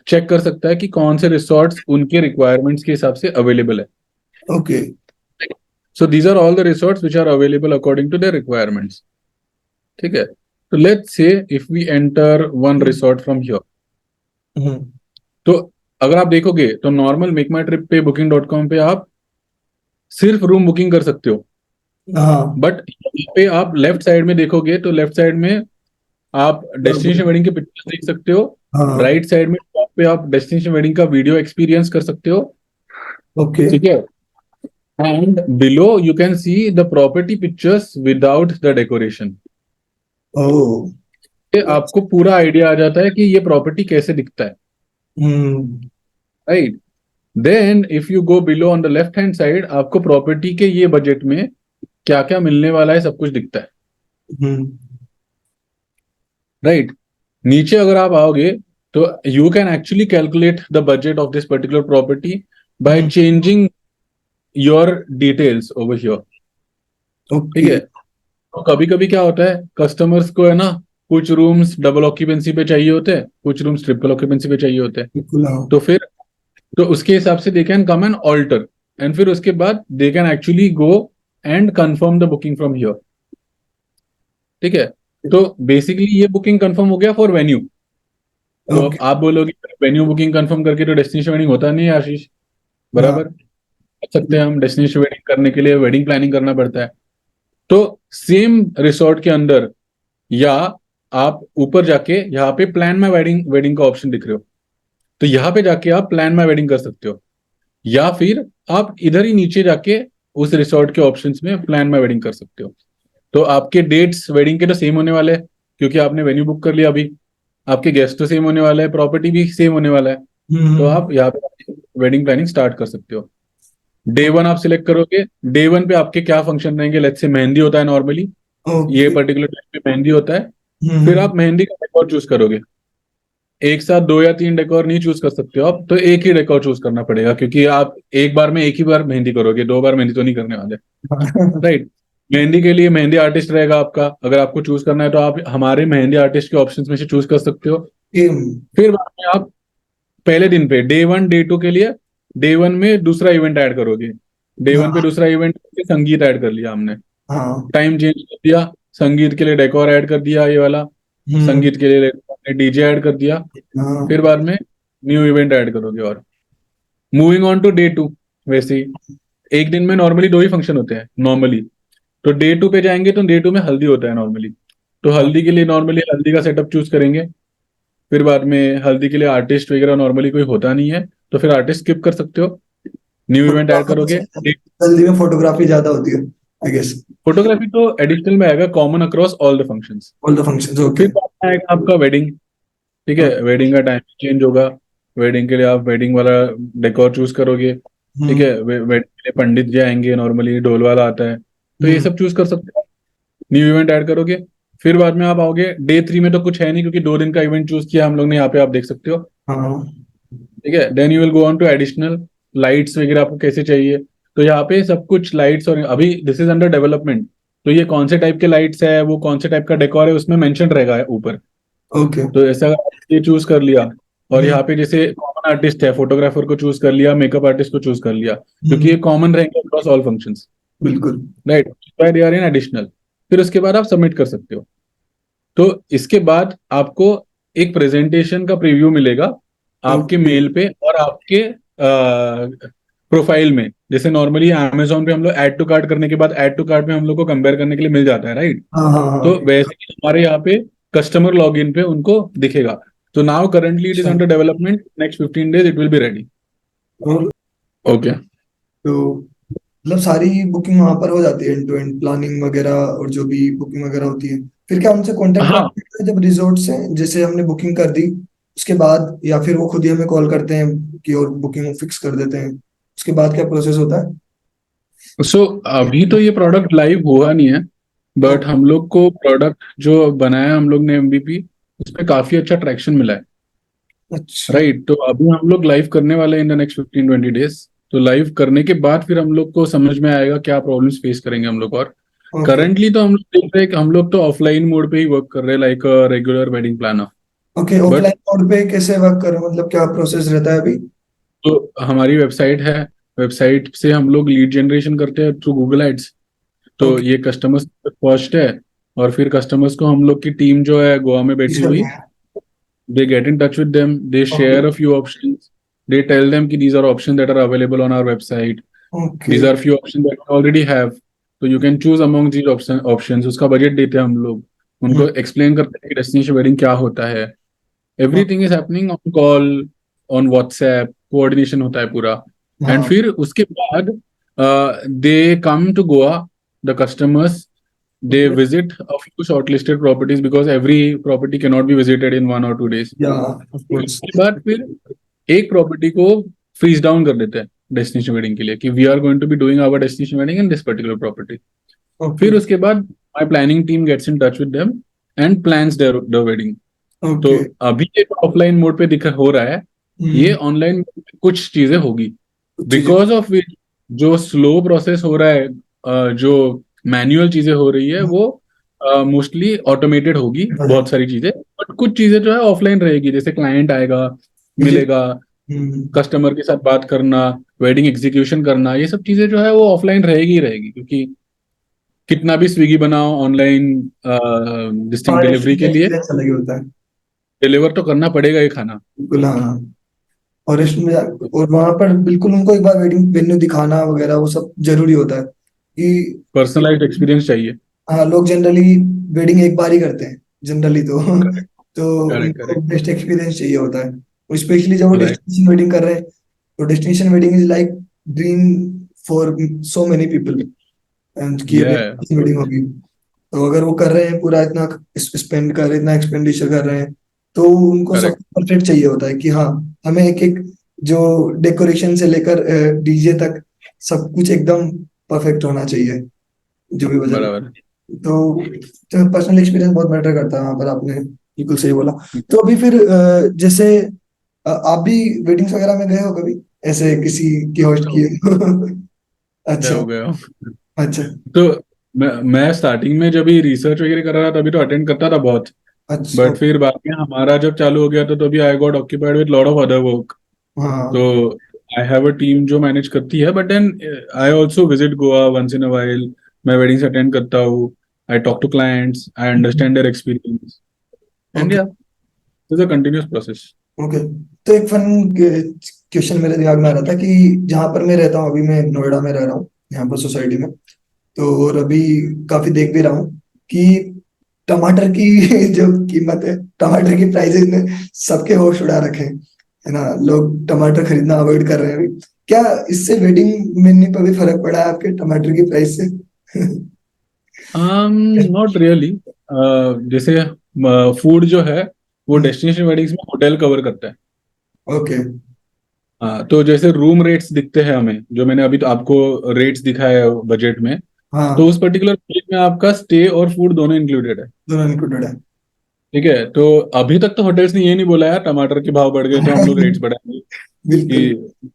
S1: चेक कर सकता है कि कौन से रिसोर्ट्स उनके रिक्वायरमेंट्स के हिसाब से अवेलेबल है।
S2: Okay.
S1: So these are all the resorts which are available according to their requirements, ठीक है। तो let's say if we enter one resort from here,
S2: hmm.
S1: तो अगर आप देखोगे तो नॉर्मल मेक माई ट्रिप पे booking.com पे आप सिर्फ रूम बुकिंग कर सकते हो।
S2: हाँ।
S1: बट यहाँ पे आप लेफ्ट साइड में देखोगे तो लेफ्ट साइड में आप डेस्टिनेशन वेडिंग के पिक्चर्स देख सकते हो।
S2: हाँ।
S1: राइट साइड में टॉप पे आप डेस्टिनेशन वेडिंग का वीडियो एक्सपीरियंस कर सकते हो,
S2: ओके।
S1: ठीक है। And below you can see the property pictures without the decoration.
S2: Oh.
S1: आपको पूरा आइडिया आ जाता है कि ये प्रॉपर्टी कैसे दिखता है,
S2: hmm.
S1: Right. Then if you go below on the left hand side, आपको प्रॉपर्टी के ये बजट में क्या क्या मिलने वाला है सब कुछ दिखता है,
S2: हम्म।
S1: राइट। नीचे अगर आप आओगे तो you can actually calculate the budget of this particular property bye
S2: hmm.
S1: Changing your details over here, ठीक
S2: ओके।
S1: है। तो कभी कभी क्या होता है, कस्टमर्स को है ना, कुछ रूम्स डबल ऑक्यूपेंसी पे चाहिए होते हैं, कुछ रूम्स ट्रिपल ऑक्यूपेंसी पे चाहिए होते हैं।
S2: बिल्कुल हाँ।
S1: तो फिर तो उसके हिसाब से they can come and alter, and फिर उसके बाद they can actually go and confirm the booking from here, ठीक है। तो बेसिकली ये बुकिंग कंफर्म हो गया फॉर वेन्यू। तो अब
S2: ओके।
S1: आप बोलोगे वेन्यू बुकिंग कंफर्म करके तो डेस्टिनेशन वेडिंग होता नहीं है आशीष,
S2: हाँ।
S1: बराबर। कर सकते हैं हम, डेस्टिनेशन वेडिंग करने के लिए वेडिंग प्लानिंग करना पड़ता है। तो सेम रिसोर्ट के अंदर, या आप ऊपर जाके यहाँ पे प्लान माई वेडिंग वेडिंग का ऑप्शन दिख रहे हो, तो यहाँ पे जाके आप प्लान माई वेडिंग कर सकते हो। या फिर आप इधर ही नीचे जाके उस रिसोर्ट के ऑप्शंस में प्लान माई वेडिंग कर सकते हो। तो आपके डेट्स वेडिंग के तो सेम होने वाले हैं, क्योंकि आपने वेन्यू बुक कर लिया अभी। आपके गेस्ट तो सेम होने वाले हैं, प्रॉपर्टी भी सेम होने वाला है। तो
S2: हम्म।
S1: आप यहाँ पे वेडिंग प्लानिंग स्टार्ट कर सकते हो। डे वन आप सिलेक्ट करोगे। डे वन पे आपके क्या फंक्शन रहेंगे, लेट्स से मेहंदी होता है नॉर्मली, ये
S2: ओके।
S1: पर्टिकुलर टाइम पे मेहंदी होता है। फिर
S2: हम्म।
S1: आप मेहंदी का डेकोर चूज करोगे। एक साथ 2 या 3 डेकोर नहीं चूज कर सकते हो आप, तो एक ही डेकोर चूज करना पड़ेगा, क्योंकि आप एक बार में एक ही बार मेहंदी करोगे, 2 बार मेहंदी तो नहीं करने वाले। राइट। मेहंदी के लिए मेहंदी आर्टिस्ट रहेगा आपका, अगर आपको चूज करना है तो आप हमारे मेहंदी आर्टिस्ट के ऑप्शंस में से चूज कर सकते हो। फिर बाद में आप पहले दिन पे डे 1 डे 2 के लिए, डे 1 में दूसरा इवेंट ऐड करोगे। डे 1 पे
S2: हाँ
S1: दूसरा इवेंट संगीत ऐड कर लिया हमने,
S2: हाँ।
S1: टाइम चेंज कर दिया, संगीत के लिए डेकोर ऐड कर दिया ये वाला,
S2: हम्म।
S1: संगीत के लिए डीजे ऐड कर दिया।
S2: हाँ।
S1: फिर बाद में न्यू इवेंट ऐड करोगे। और मूविंग ऑन टू डे 2, वैसे ही एक दिन में नॉर्मली 2 ही फंक्शन होते हैं नॉर्मली। तो डे 2 पे जाएंगे तो डे 2 में हल्दी होता है नॉर्मली, तो
S2: हाँ।
S1: हल्दी के लिए नॉर्मली हल्दी का सेटअप चूज करेंगे। फिर बाद में हल्दी के लिए आर्टिस्ट वगैरह नॉर्मली कोई होता नहीं है, तो फिर आर्टिस्ट स्किप कर सकते हो, न्यू इवेंट ऐड करोगे।
S2: फोटोग्राफी, जल्दी में फोटोग्राफी ज्यादा होती है आई गेस।
S1: फोटोग्राफी तो एडिशनल में आएगा, common across all the functions.
S2: All the functions, okay.
S1: फिर बाद में आएगा आपका वेडिंग। ठीक है, वेडिंग का टाइम चेंज होगा। वेडिंग के लिए आप वेडिंग वाला डेकोर चूज करोगे। ठीक
S2: हम्म।
S1: है, वेडिंग के लिए पंडित जी आएंगे, नॉर्मली ढोल वाला आता है, तो ये
S2: हम्म।
S1: सब चूज कर सकते हो, न्यू इवेंट ऐड करोगे। फिर बाद में आप आओगे डे 3 में, तो कुछ है नहीं क्योंकि 2 दिन का इवेंट चूज किया हम लोग ने, यहाँ पे आप देख सकते हो।
S2: हाँ।
S1: ठीक है, then you will go on to additional lights वगैरह आपको कैसे चाहिए। तो यहाँ पे सब कुछ लाइट्स, और अभी दिस इज अंडर डेवलपमेंट, तो ये कौन से टाइप के लाइट्स है, वो कौन से टाइप का डेकोर है, उसमें मेंशन रहेगा ऊपर।
S2: ओके।
S1: तो ऐसा ये चूज कर लिया। और
S2: हम्म।
S1: यहाँ पे जैसे कॉमन आर्टिस्ट है, फोटोग्राफर को चूज कर लिया, मेकअप आर्टिस्ट को चूज कर लिया, क्योंकि
S2: हम्म।
S1: ये कॉमन रहेंगे अक्रॉस ऑल फंक्शंस।
S2: बिल्कुल।
S1: Right, by they are in additional. फिर उसके बाद आप सबमिट कर सकते हो। तो इसके बाद आपको एक प्रेजेंटेशन का प्रीव्यू मिलेगा आपके
S2: ओके।
S1: मेल पे और आपके प्रोफाइल में। जैसे नॉर्मली अमेजोन पे हम लोग ऐड टू कार्ट करने के बाद ऐड टू कार्ट में हम लोग को कंपेयर करने के लिए मिल जाता है, राइट।
S2: हाँ हाँ हाँ।
S1: तो वैसे ही हमारे यहाँ पे कस्टमर लॉगिन पे उनको दिखेगा। तो नाउ करंटली इट इज
S2: अच्छा।
S1: Under development, next 15 days it will be ready.
S2: और
S1: ओके।
S2: तो मतलब सारी बुकिंग वहां पर हो जाती है, एंड टू एंड प्लानिंग वगैरह और जो भी बुकिंग वगैरह होती है। फिर क्या उनसे कांटेक्ट
S1: हाँ,
S2: करते हैं जब रिजॉर्ट से, जैसे हमने बुकिंग कर दी उसके बाद, या फिर वो खुद ही हमें कॉल करते हैं कि और बुकिंग फिक्स कर देते हैं, उसके बाद क्या प्रोसेस होता है?
S1: सो अभी तो ये प्रोडक्ट लाइव हुआ नहीं है,
S2: ओ,
S1: बट हम लोग को प्रोडक्ट जो बनाया हम लोग ने एमवीपी, उसमें काफी अच्छा ट्रैक्शन मिला है।
S2: अच्छा।
S1: राइट, तो अभी हम लोग लाइव करने वाले हैं इन द नेक्स्ट 15-20 days। तो लाइव करने के बाद फिर हम लोग को समझ में आएगा क्या प्रॉब्लम्स फेस करेंगे हम लोग। और
S2: ओके।
S1: करंटली तो हम लोग देख रहे हैं कि हम लोग तो ऑफलाइन मोड पे ही वर्क कर रहे हैं, like regular wedding planner.
S2: Okay,
S1: but
S2: offline mode पे कैसे वर्क करें, मतलब क्या प्रोसेस रहता है अभी?
S1: तो हमारी वेबसाइट है, वेबसाइट से हम लोग लीड जनरेशन करते हैं थ्रू गूगल एड्स। तो
S2: ओके।
S1: ये कस्टमर्स फर्स्ट है, और फिर कस्टमर्स को हम लोग की टीम जो है गोवा में बैठी
S2: इसका
S1: हुई,
S2: क्या है?
S1: they get in touch with them, they
S2: okay.
S1: share a few options, they tell them कि these are options that are available on our website,
S2: okay.
S1: these are few options that we already have, तो you can choose among these options। उसका budget देते हैं हम लोग,
S2: हम्म।
S1: उनको explain करते हैं कि डेस्टिनेशन वेडिंग क्या होता है। Everything is happening on call, on WhatsApp, coordination होता है पूरा। एंड
S2: हाँ।
S1: फिर उसके बाद they come to Goa, the customers, they
S2: okay.
S1: visit a few shortlisted properties because every property cannot be visited in 1 or 2 days।
S2: या ऑफ कोर्स।
S1: उसके बाद फिर एक प्रॉपर्टी को फ्रीज डाउन कर देते हैं डेस्टिनेशन वेडिंग के लिए, कि we are going to be doing our destination wedding in this particular property.
S2: Okay.
S1: फिर उसके बाद my planning team gets in touch with them and plans the wedding. तो
S2: ओके।
S1: अभी ये ऑफलाइन मोड पे दिख हो रहा है, ये
S2: हम्म।
S1: ऑनलाइन कुछ चीजें होगी,
S2: कुछ चीजें।
S1: बिकॉज ऑफ विच जो स्लो प्रोसेस हो रहा है, जो मैनुअल चीजें हो रही है, वो मोस्टली ऑटोमेटेड होगी बहुत सारी चीजें। बट कुछ चीजें जो है ऑफलाइन रहेगी, जैसे क्लाइंट आएगा,
S2: विजिट।
S1: मिलेगा,
S2: हम्म।
S1: कस्टमर के साथ बात करना, वेडिंग एग्जीक्यूशन करना, ये सब चीजें जो है वो ऑफलाइन रहेगी ही रहेगी, क्योंकि कितना भी स्विगी बनाओ ऑनलाइन डिस्टिंग
S2: हाँ,
S1: डिलीवरी
S2: रेस्टोरेंट का
S1: के लिए,
S2: एक्सपीरियंस अलग ही होता है।
S1: डिलीवर तो करना पड़ेगा ये खाना।
S2: बिल्कुल हाँ। और रेस्टोरेंट में और वहां पर बिल्कुल उनको एक बार वेडिंग वेन्यू दिखाना वगैरह वो सब जरूरी होता है कि
S1: पर्सनलाइज्ड एक्सपीरियंस चाहिए।
S2: हाँ, लोग जनरली वेडिंग एक बार ही करते हैं जनरली तो
S1: करेक्ट,
S2: तो
S1: करेक्ट,
S2: उनको
S1: करेक्ट।
S2: बेस्ट एक्सपीरियंस चाहिए होता है, स्पेशली जब वो
S1: राइट।
S2: डेस्टिनेशन वेडिंग कर रहे हैं। तो destination wedding is like dream for so many people, and कि
S1: या
S2: वेडिंग होगी। तो अगर वो कर रहे हैं पूरा इतना स्पेंड कर रहे हैं, इतना एक्सपेंडिचर कर रहे हैं, तो उनको सब
S1: करेक्ट।
S2: परफेक्ट चाहिए होता है कि हाँ, हमें एक एक जो डेकोरेशन से लेकर डीजे तक सब कुछ एकदम परफेक्ट होना चाहिए, जो भी बजट।
S1: बराबर।
S2: तो पर्सनल एक्सपीरियंस बहुत मैटर करता है वहाँ पर आपने। बिल्कुल सही बोला। तो अभी फिर जैसे आप भी वेडिंग्स वगैरह में गए हो कभी, ऐसे किसी की होस्ट
S1: तो
S2: किए?
S1: क्या
S2: अच्छा।
S1: हो गया।
S2: अच्छा।
S1: तो मैं स्टार्टिंग में जब भी रिसर्च वगैरह कर रहा था तभी तो अटेंड करता था बहुत।
S2: अच्छा।
S1: बट फिर बाद में हमारा जब चालू हो गया तो अभी I got occupied with lot of other work. तो
S2: हाँ।
S1: आई हैव अ टीम जो मैनेज करती है, but then I also visit Goa once in a while. मैं वेडिंग्स अटेंड करता हूँ। I talk to clients, I understand their experience, and
S2: okay.
S1: Yeah it's a continuous process.
S2: Okay. तो एक fun question मेरे दिमाग में आ रहा था कि जहाँ पर मैं रहता हूँ, अभी मैं नोएडा में रह रहा हूँ, यहाँ पर सोसाइटी में। तो और अभी काफी देख भी रहा हूँ कि टमाटर की जो कीमत है, टमाटर की प्राइसेस ने सबके होश उड़ा रखे हैं, है ना। लोग टमाटर खरीदना अवॉइड कर रहे हैं अभी। क्या इससे वेडिंग मेन्यू पर भी फर्क पड़ा है आपके टमाटर की प्राइस से?
S1: Not really. जैसे फूड जो है वो डेस्टिनेशन वेडिंग्स में होटल कवर करता है।
S2: ओके।
S1: हाँ, तो जैसे रूम रेट्स दिखते हैं हमें, जो मैंने अभी तो आपको रेट्स दिखाया है बजट में, तो
S2: हाँ,
S1: उस पर्टिकुलर बजट में आपका स्टे और फूड दोनों इंक्लूडेड है।
S2: दोनों इंक्लूडेड है।
S1: ठीक है, तो अभी तक तो होटल्स ने ये नहीं बोला यार टमाटर के भाव बढ़ गए तो हम लोग रेट्स बढ़ाएंगे,
S2: बिल्कुल।
S1: कि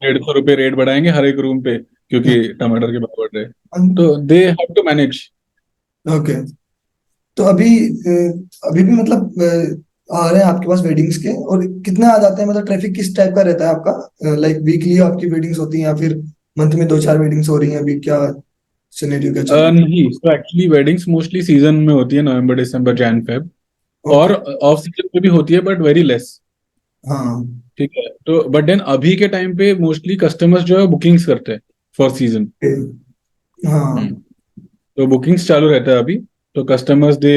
S1: 150 रुपये रेट बढ़ाएंगे हर एक रूम पे क्योंकि टमाटर के भाव बढ़ रहे हैं। तो they have to manage.
S2: Okay. तो अभी भी मतलब आ रहे हैं आपके पास वेडिंग्स के, और कितने आ जाते हैं? मतलब ट्रैफिक किस टाइप का रहता है आपका? लाइक वीकली आपकी वेडिंग्स होती हैं या फिर मंथ में दो चार वेडिंग्स हो रही हैं? अभी क्या सिनेरियो क्या चल रहा
S1: नहीं, तो एक्चुअली वेडिंग्स मोस्टली सीजन में होती है, नवंबर दिसंबर जैन फेब।
S2: है? ओके।
S1: और ऑफ सीजन में भी होती है बट वेरी लेस।
S2: हाँ।
S1: ठीक है, तो बट देन अभी के टाइम पे मोस्टली कस्टमर्स जो है बुकिंग्स करते हैं फॉर सीजन।
S2: ओके। हाँ।
S1: तो बुकिंग्स चालू रहता है अभी। तो customers they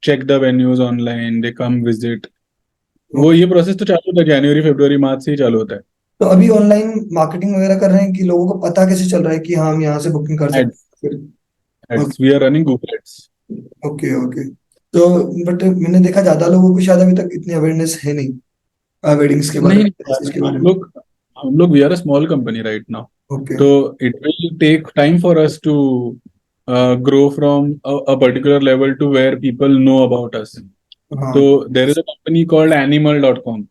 S1: check the venues online, they come visit. वो
S2: ओके।
S1: ये प्रोसेस तो चालू होता है जनवरी फरवरी मार्च से ही चालू होता है।
S2: तो अभी ऑनलाइन मार्केटिंग वगैरह कर रहे हैं कि लोगों को पता कैसे चल रहा है कि हाँ हम यहाँ से बुकिंग कर
S1: एड्स,
S2: सकते हैं फिर?
S1: Ads we are running Google ads.
S2: Okay. Okay. तो बट मैंने देखा ज्यादा लोगों को शायद अभी तक इतनी अवेयरनेस है नहीं वेडिंग्स के बारे
S1: नहीं,
S2: में, इस चीज के बारे में।
S1: हम लोग we are a small company right now.
S2: Okay.
S1: तो it will take time for us to grow from a particular level to where people know about us.
S2: हाँ।
S1: तो there is a company called animal.com.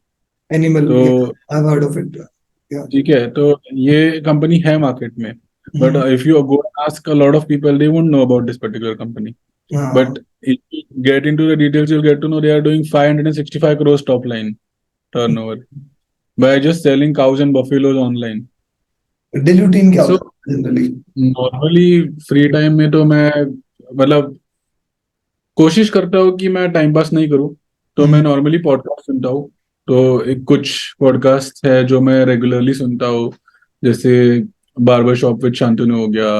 S2: Animal,
S1: तो
S2: I have heard of it. Yeah.
S1: ठीक है, तो ये company है market में, but if you go ask a lot of people they won't know about this particular company.
S2: हाँ।
S1: But if you get into the details you'll get to know they are doing 565 crores top line turnover by just selling cows and buffaloes online.
S2: Daily routine क्या
S1: So
S2: होता है generally?
S1: Normally free time में तो मैं मतलब कोशिश करता हूँ कि मैं टाइम पास नहीं करूँ। तो मैं नॉर्मली पॉडकास्ट सुनता हूँ। तो एक कुछ पॉडकास्ट है जो मैं रेगुलरली सुनता हूँ, जैसे बार्बर शॉप विद शांतनु हो गया।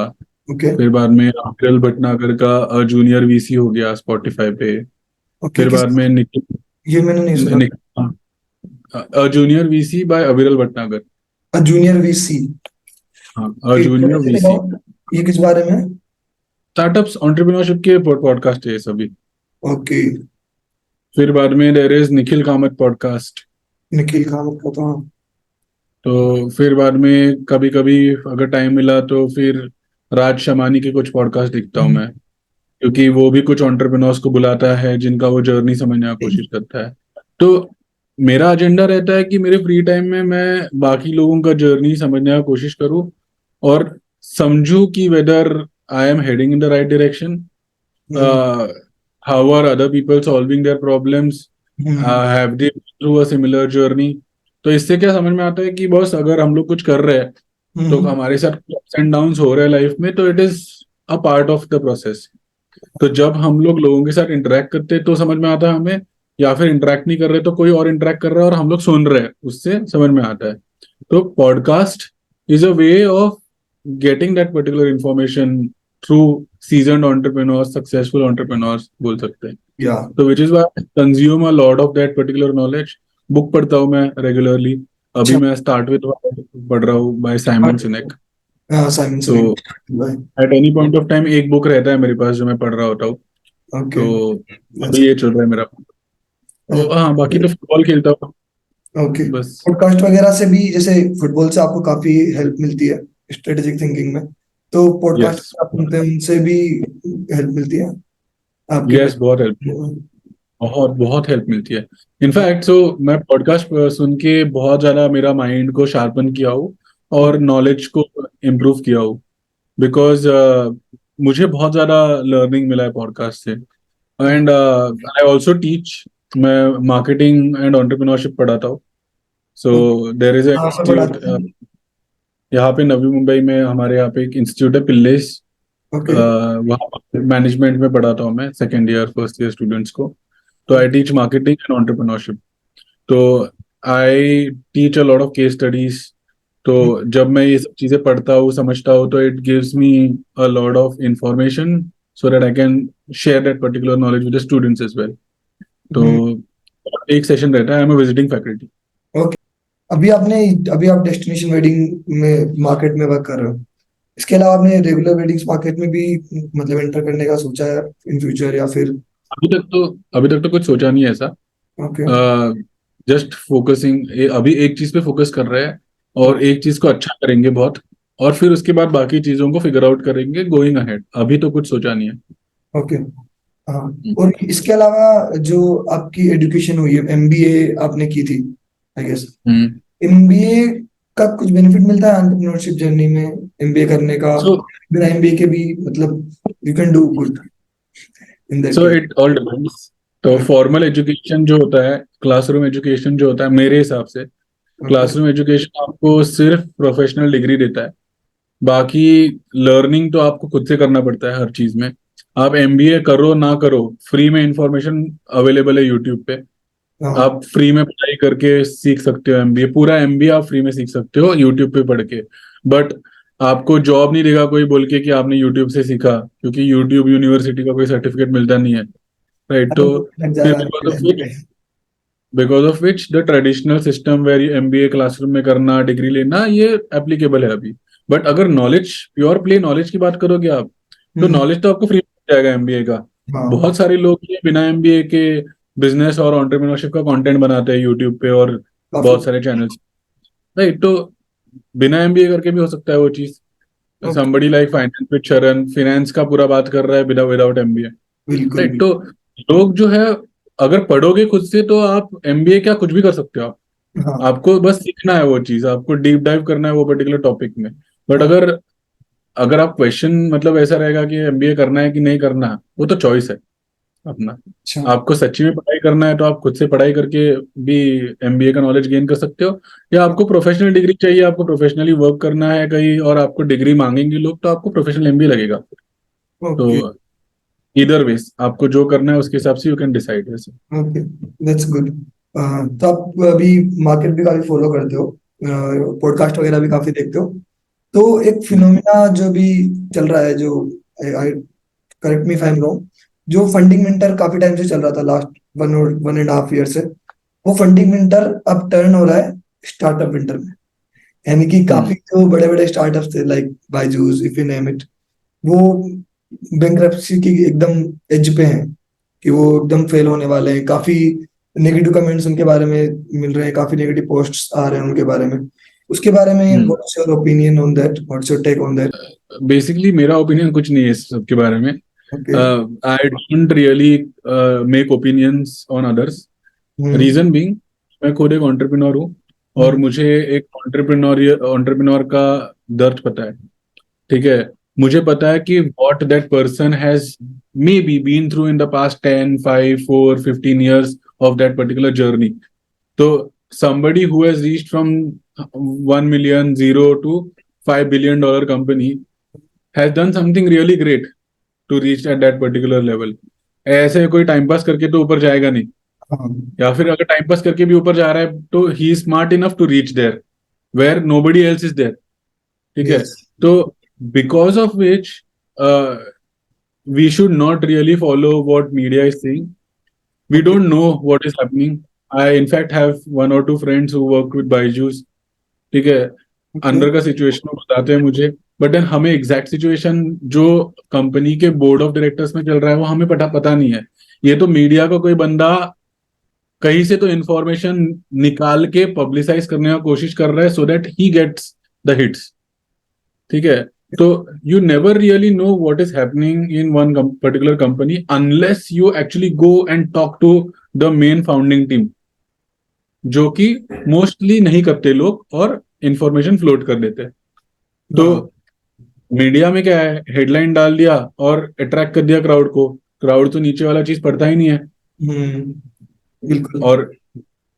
S2: ओके।
S1: फिर बाद में अविरल भटनागर का जूनियर वीसी हो गया स्पॉटिफाई पे।
S2: ओके।
S1: फिर
S2: किस?
S1: बाद में निखिल,
S2: ये मैंने नहीं सुना।
S1: Junior VC by Aviral Bhatnagar.
S2: Junior VC?
S1: हाँ, जूनियर वीसी।
S2: अबाउट, ये किस बारे में?
S1: स्टार्टअप्स एंटरप्रेन्योरशिप के पॉडकास्ट है ये सभी।
S2: ओके।
S1: फिर बाद में there is Nikhil Kamath podcast.
S2: Nikhil Kamath का तो हाँ।
S1: तो फिर बाद में कभी कभी अगर टाइम मिला तो फिर राज शमानी के कुछ पॉडकास्ट देखता हूँ मैं, क्योंकि वो भी कुछ एंटरप्रेन्योर्स को बुलाता है जिनका वो जर्नी समझने की कोशिश करता है। तो मेरा एजेंडा रहता है कि मेरे फ्री टाइम में मैं बाकी लोगों का जर्नी समझने की कोशिश करूँ और समझूं कि whether I am heading in the right direction,
S2: hmm.
S1: How are other people solving their problems,
S2: hmm.
S1: Have they through a similar journey. तो इससे क्या समझ में आता है कि बॉस अगर हम लोग कुछ कर रहे हैं तो
S2: हम्म।
S1: हमारे साथ अप्स एंड डाउन्स हो रहे हैं लाइफ में, तो it is a part of the process. तो जब हम लोग लोगों के साथ इंटरेक्ट करते हैं तो समझ में आता है हमें, या फिर इंटरेक्ट नहीं कर रहे तो कोई और इंटरेक्ट कर रहा है और हम लोग सुन रहे हैं, उससे समझ में आता है। तो podcast is a way of getting that particular information through seasoned entrepreneurs, successful entrepreneurs बोल सकते हैं।
S2: या।
S1: तो which is why consume a lot of that particular knowledge. Book पढ़ता हूँ मैं रेगुलरली। अभी
S2: अच्छा।
S1: मैं स्टार्ट विद पढ़ रहा हूँ बाय साइमन सिनेक।
S2: हाँ, साइमन
S1: तो
S2: Sinek.
S1: At any point of time एक बुक रहता है मेरे पास जो मैं पढ़ रहा होता हूँ।
S2: ओके।
S1: तो अभी ये चल रहा है मेरा। तो हाँ, बाकी तो फुटबॉल खेलता हूँ
S2: ओके।
S1: बस।
S2: पॉडकास्ट वगैरह से भी, जैसे फुटबॉल से आपको काफी हेल्प मिलती है स्ट्रेटेजिक थिंकिंग में, तो
S1: यस,
S2: पॉडकास्ट आप सुनते हैं उनसे भी हेल्प मिलती है आपके
S1: यस
S2: में?
S1: बहुत हेल्प। बहुत बहुत हेल्प मिलती है। इनफैक्ट मैं पॉडकास्ट सुन के बहुत ज्यादा मेरा माइंड को शार्पन किया हूँ और नॉलेज को इम्प्रूव किया हूँ। बिकॉज मुझे बहुत ज्यादा लर्निंग मिला है पॉडकास्ट से। And I also teach. मैं मार्केटिंग एंड एंटरप्रेन्योरशिप पढ़ाता हूँ। सो देर इज ए
S2: कहाँ पे
S1: इंस्टीट्यूट
S2: पढ़ाते हैं?
S1: यहाँ पे नवी मुंबई में, हमारे यहाँ पे एक इंस्टीट्यूट है पिल्लेस।
S2: ओके।
S1: वहाँ मैनेजमेंट में पढ़ाता हूँ मैं second year first year students को। तो I teach marketing and entrepreneurship. तो I teach a lot of case studies. तो जब मैं ये सब चीजें पढ़ता हूँ समझता हूँ तो it gives me a lot of information so that I can share that particular knowledge with the students as well. तो एक सेशन रहता है, I am a visiting faculty.
S2: Okay. अभी आप डेस्टिनेशन वेडिंग में मार्केट में वर्क कर रहे हो। इसके अलावा आपने रेगुलर वेडिंग्स मार्केट में भी मतलब एंटर करने का सोचा है इन फ्यूचर या फिर?
S1: अभी तक तो कुछ सोचा नहीं है ऐसा।
S2: ओके।
S1: जस्ट फोकसिंग, अभी एक चीज पे फोकस कर रहे हैं और एक चीज को अच्छा करेंगे बहुत, और फिर उसके बाद बाकी चीजों को फिगर आउट करेंगे गोइंग अहेड। अभी तो कुछ सोचा नहीं है।
S2: ओके। हाँ।
S1: हम्म।
S2: और इसके अलावा जो आपकी एजुकेशन हुई है, एमबीए आपने की थी आई गेस,
S1: हम्म।
S2: एमबीए का कुछ बेनिफिट मिलता है एंटरप्रेन्योरशिप जर्नी में एमबीए करने का?
S1: सो
S2: बिना एमबीए के भी मतलब you can do good in that
S1: so
S2: case?
S1: It all depends. तो फॉर्मल एजुकेशन जो होता है, क्लासरूम एजुकेशन जो होता है, मेरे हिसाब से
S2: ओके।
S1: क्लासरूम एजुकेशन आपको सिर्फ प्रोफेशनल डिग्री देता है। बाकी लर्निंग तो आपको खुद से करना पड़ता है हर चीज में। आप एमबीए करो ना करो, फ्री में इंफॉर्मेशन अवेलेबल है यूट्यूब पे।
S2: हाँ।
S1: आप फ्री में पढ़ाई करके सीख सकते हो एमबीए, पूरा एमबीए आप फ्री में सीख सकते हो यूट्यूब पे पढ़ के। बट आपको जॉब नहीं देगा कोई बोल के कि आपने यूट्यूब से सीखा, क्योंकि यूट्यूब यूनिवर्सिटी का कोई सर्टिफिकेट मिलता नहीं है। राइट। तो
S2: लग
S1: फिर
S2: जाएगा आपके टाइम पे।
S1: Because of which the traditional system where MBA classroom में करना, डिग्री लेना, ये एप्लीकेबल है अभी। बट अगर नॉलेज, प्योर प्ले नॉलेज की बात करोगे आप, तो
S2: हम्म।
S1: नॉलेज तो आपको फ्री मिल जाएगा एमबीए का।
S2: हाँ।
S1: बहुत सारे लोग ये बिना एमबीए के बिजनेस और एंटरप्रेन्योरशिप का कंटेंट बनाते हैं यूट्यूब पे और
S2: काफी।
S1: बहुत सारे चैनल्स। राइट। तो बिना एमबीए करके भी हो सकता है वो चीज।
S2: Okay.
S1: Somebody like finance with शरण, फाइनेंस का पूरा बात कर रहा है विदाउट एमबीए।
S2: बिल्कुल
S1: राइट।
S2: भी।
S1: तो लोग जो है, अगर पढ़ोगे खुद से तो आप एमबीए क्या कुछ भी कर सकते हो आप।
S2: हाँ।
S1: आपको बस सीखना है वो चीज, आपको डीप डाइव करना है वो पर्टिकुलर टॉपिक में। बट
S2: हाँ।
S1: अगर अगर आप क्वेश्चन मतलब ऐसा रहेगा कि एमबीए करना है कि नहीं करना, वो तो चॉइस है अपना।
S2: अच्छा।
S1: आपको सच्ची में पढ़ाई करना है तो आप खुद से पढ़ाई करके भी एमबीए का नॉलेज गेन कर सकते हो। या आपको प्रोफेशनल डिग्री चाहिए, आपको प्रोफेशनली वर्क करना है कहीं और आपको डिग्री मांगेंगे लोग, तो आपको प्रोफेशनल एमबीए लगेगा।
S2: ओके।
S1: तो इधर वेज आपको जो करना है उसके हिसाब से यू कैन डिसाइड वैसे।
S2: ओके। That's good. तो आप अभी मार्केट भी काफी फॉलो करते हो, पॉडकास्ट वगैरह भी काफी देखते हो। तो एक
S1: हम्म।
S2: फिनोमिना जो भी चल रहा है, जो correct me if I am wrong, जो फंडिंग विंटर काफी टाइम से चल रहा था, लास्ट 1.5 ईयर से, वो फंडिंग विंटर अब टर्न हो रहा है स्टार्टअप विंटर में। यानी कि काफी
S1: हम्म।
S2: जो बड़े बड़े स्टार्टअप्स थे like Byju's, if you name it, वो बैंक्रप्सी की एकदम एज पे हैं कि वो एकदम फेल होने वाले हैं। काफी नेगेटिव कमेंट्स उनके बारे में मिल रहे हैं, काफी नेगेटिव पोस्ट्स आ रहे हैं उनके बारे में। उसके बारे में
S1: hmm.
S2: What's your opinion on that, what's your take on that?
S1: Basically मेरा ओपिनियन कुछ नहीं है इस सब के बारे में।
S2: Okay.
S1: I don't really make opinions on others.
S2: Hmm.
S1: Reason being, मैं खुद एक एंटरप्रेन्योर हूँ और
S2: हम्म।
S1: मुझे एक एंटरप्रेन्योर का दर्द पता है। ठीक है। मुझे पता है कि what that person has maybe been through in the past 10, 5, 4, 15 years of that particular journey. तो somebody who has reached from 1 million zero to $5 billion company has done something really great to reach at that particular level. ऐसे कोई time pass करके तो ऊपर जाएगा नहीं।
S2: हाँ।
S1: या फिर अगर टाइम पास करके भी ऊपर जा रहा है तो he is smart enough to reach there where nobody else is there. ठीक है।
S2: यस।
S1: तो because of which we should not really follow what media is saying. We
S2: okay.
S1: don't know what is happening. I in fact have one or two friends who work with Byju's. ठीक है।
S2: Okay.
S1: अंदर का situation वो बताते हैं मुझे। But then हमें exact situation जो कंपनी के बोर्ड ऑफ डायरेक्टर्स में चल रहा है वो हमें पता नहीं है। ये तो मीडिया का कोई बंदा कहीं से तो इंफॉर्मेशन निकाल के पब्लिसाइज करने का कोशिश कर रहा है so that he gets the hits. ठीक है। तो you never really know what is happening in one particular company unless you actually go and talk to the main founding team, जो कि मोस्टली नहीं करते लोग और इंफॉर्मेशन फ्लोट कर देते हैं। तो
S2: हाँ।
S1: मीडिया में क्या है, हेडलाइन डाल दिया और अट्रैक्ट कर दिया क्राउड को। क्राउड तो नीचे वाला चीज पढ़ता ही नहीं है,
S2: हम्म। बिल्कुल।
S1: और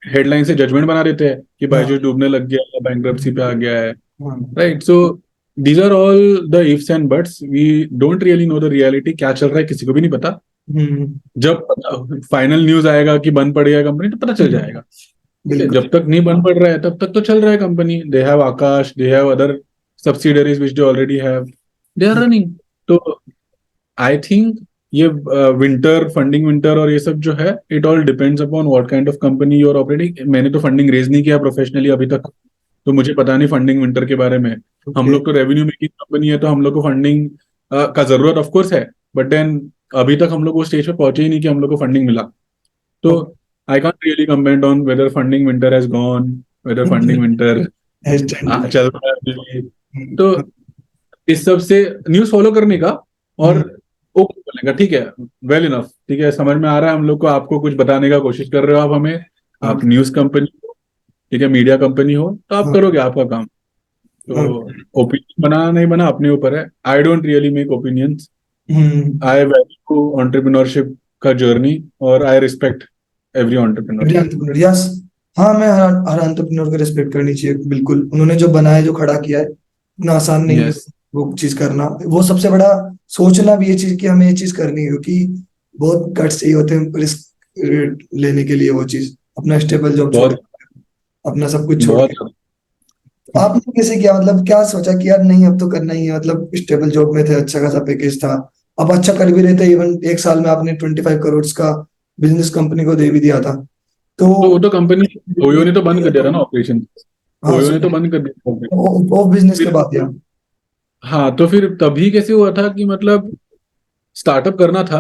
S1: हेडलाइन से जजमेंट बना देते हैं कि
S2: हाँ।
S1: बायजूस डूबने लग गया, बैंक्रप्सी पे आ गया है।
S2: हाँ।
S1: Right, so these are all the ifs and buts, we don't really know the reality, क्या चल रहा है किसी को भी नहीं पता।
S2: हम्म।
S1: जब फाइनल न्यूज आएगा कि बंद पड़ेगा कंपनी तो पता चल जाएगा। ठीक है,
S2: बिल्कुल।
S1: जब तक नहीं बंद पड़ रहा है तब तक तो चल रहा है company. They have Aakash, they have other subsidiaries which they already have, they are running. तो आई थिंक ये विंटर फंडिंग, विंटर और ये सब जो है, it all depends upon what kind of company you are operating. मैंने तो फंडिंग रेज नहीं किया प्रोफेशनली अभी तक, तो मुझे पता नहीं फंडिंग विंटर के बारे में। हम
S2: ओके।
S1: लोग तो रेवेन्यू मेकिंग कंपनी है, तो हम लोग को फंडिंग का जरूरत ऑफ कोर्स है, बट देन अभी तक हम लोग वो स्टेज पे पहुंचे ही नहीं कि हम लोग को फंडिंग मिला। तो I can't really comment on whether funding winter has gone, whether funding winter चल रहा है अभी। तो इस सब से न्यूज फॉलो करने का, और ओके बोलेगा ठीक है, वेल इनफ, ठीक है, समझ में आ रहा है हम लोग को, आपको कुछ बताने का कोशिश कर रहे हो आप हमें, आप न्यूज कंपनी हो, ठीक है, मीडिया कंपनी हो, तो आप करोगे आपका काम। तो ओपिनियन बना नहीं बना अपने ऊपर है। आई don't really make opinions, I value entrepreneurship का जर्नी, और I respect every entrepreneur.
S2: Every entrepreneur, yes. हाँ, मैं हर एंटरप्रेन्योर को रिस्पेक्ट करनी चाहिए, बिल्कुल। उन्होंने जो बनाया, जो खड़ा किया है, इतना आसान नहीं है
S1: यस,
S2: वो चीज करना। वो सबसे बड़ा सोचना भी ये चीज कि हमें ये चीज करनी है, क्योंकि बहुत गट्स चाहिए होते हैं रिस्क लेने के लिए। वो चीज अपना स्टेबल जॉब छोड़
S1: बहुत
S2: के, अपना सब कुछ छोड़ के।
S1: बहुत।
S2: आपने कैसे किया, मतलब क्या सोचा कि यार नहीं अब तो करना ही है? मतलब स्टेबल जॉब में थे, अच्छा खासा पैकेज था, अब अच्छा कर भी रहे थे, इवन एक साल में आपने 25 करोड़ का बिजनेस कंपनी को दे भी दिया था। तो
S1: तो वो तो कंपनी, ओयो ने तो बंद कर दिया था ना ऑपरेशन,
S2: हाँ,
S1: ओयो ने तो बंद कर दिया था।
S2: वो बिजनेस के
S1: फिर,
S2: बाद यार।
S1: हाँ, तो फिर तभी कैसे हुआ था कि मतलब स्टार्टअप करना था,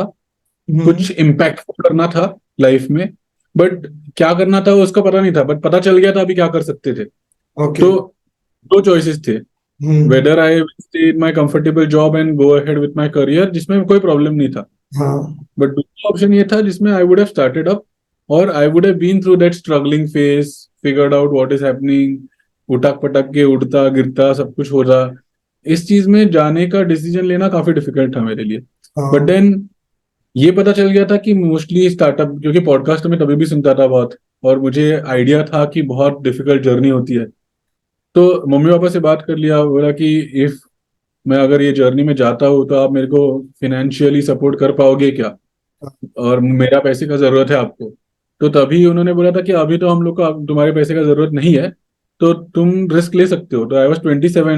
S2: हम्म।
S1: कुछ इम्पैक्टफुल करना था लाइफ में, बट क्या करना था उसका पता नहीं था, बट पता चल गया था अभी क्या कर सकते थे।
S2: ओके।
S1: तो दो चॉइसेस थे,
S2: hmm.
S1: Whether I stay in my comfortable job and go ahead with my career, जिसमें कोई प्रॉब्लम नहीं था।
S2: हाँ।
S1: बट दूसरा ऑप्शन ये था जिसमें I would have started up, और I would have been through that struggling phase, figured out what is happening, उठक पटक के उड़ता गिरता सब कुछ हो रहा। इस चीज में जाने का डिसीजन लेना काफी डिफिकल्ट था मेरे लिए। बट
S2: हाँ।
S1: देन ये पता चल गया था कि मोस्टली स्टार्टअप, क्योंकि पॉडकास्ट में तभी भी सुनता था बहुत, और मुझे आइडिया था कि बहुत डिफिकल्ट जर्नी होती है। तो मम्मी पापा से बात कर लिया, बोला कि इफ मैं अगर ये जर्नी में जाता हूँ तो आप मेरे को फिनेंशियली सपोर्ट कर पाओगे क्या, और मेरा पैसे का जरूरत है आपको। तो तभी उन्होंने बोला था कि अभी तो हम लोग को तुम्हारे पैसे का जरूरत नहीं है, तो तुम रिस्क ले सकते हो। तो आई वॉज 27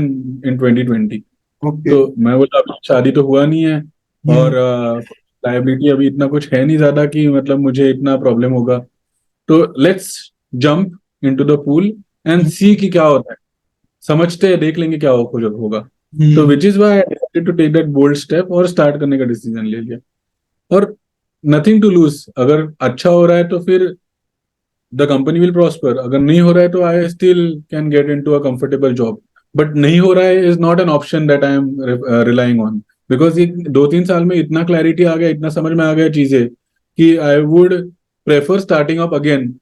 S1: इन 2020।
S2: ओके।
S1: तो मैं बोला अभी शादी तो हुआ नहीं है, और
S2: हम्म।
S1: लाइबिलिटी अभी इतना कुछ है नहीं ज्यादा कि मतलब मुझे इतना प्रॉब्लम होगा। तो let's jump into the pool and see कि क्या होता है, समझते हैं, देख लेंगे क्या कुछ होगा। तो
S2: hmm.
S1: Which is why I decided to take that bold step और स्टार्ट करने का डिसीजन ले लिया। और नथिंग टू लूज, अगर अच्छा हो रहा है तो फिर द कंपनी विल प्रॉस्पर, अगर नहीं हो रहा है तो I still can get into a comfortable job. But नहीं हो रहा है is not an option that I am relying on, because ये 2-3 साल में इतना क्लैरिटी आ गया, इतना समझ में आ गया चीजें, कि I would prefer starting up again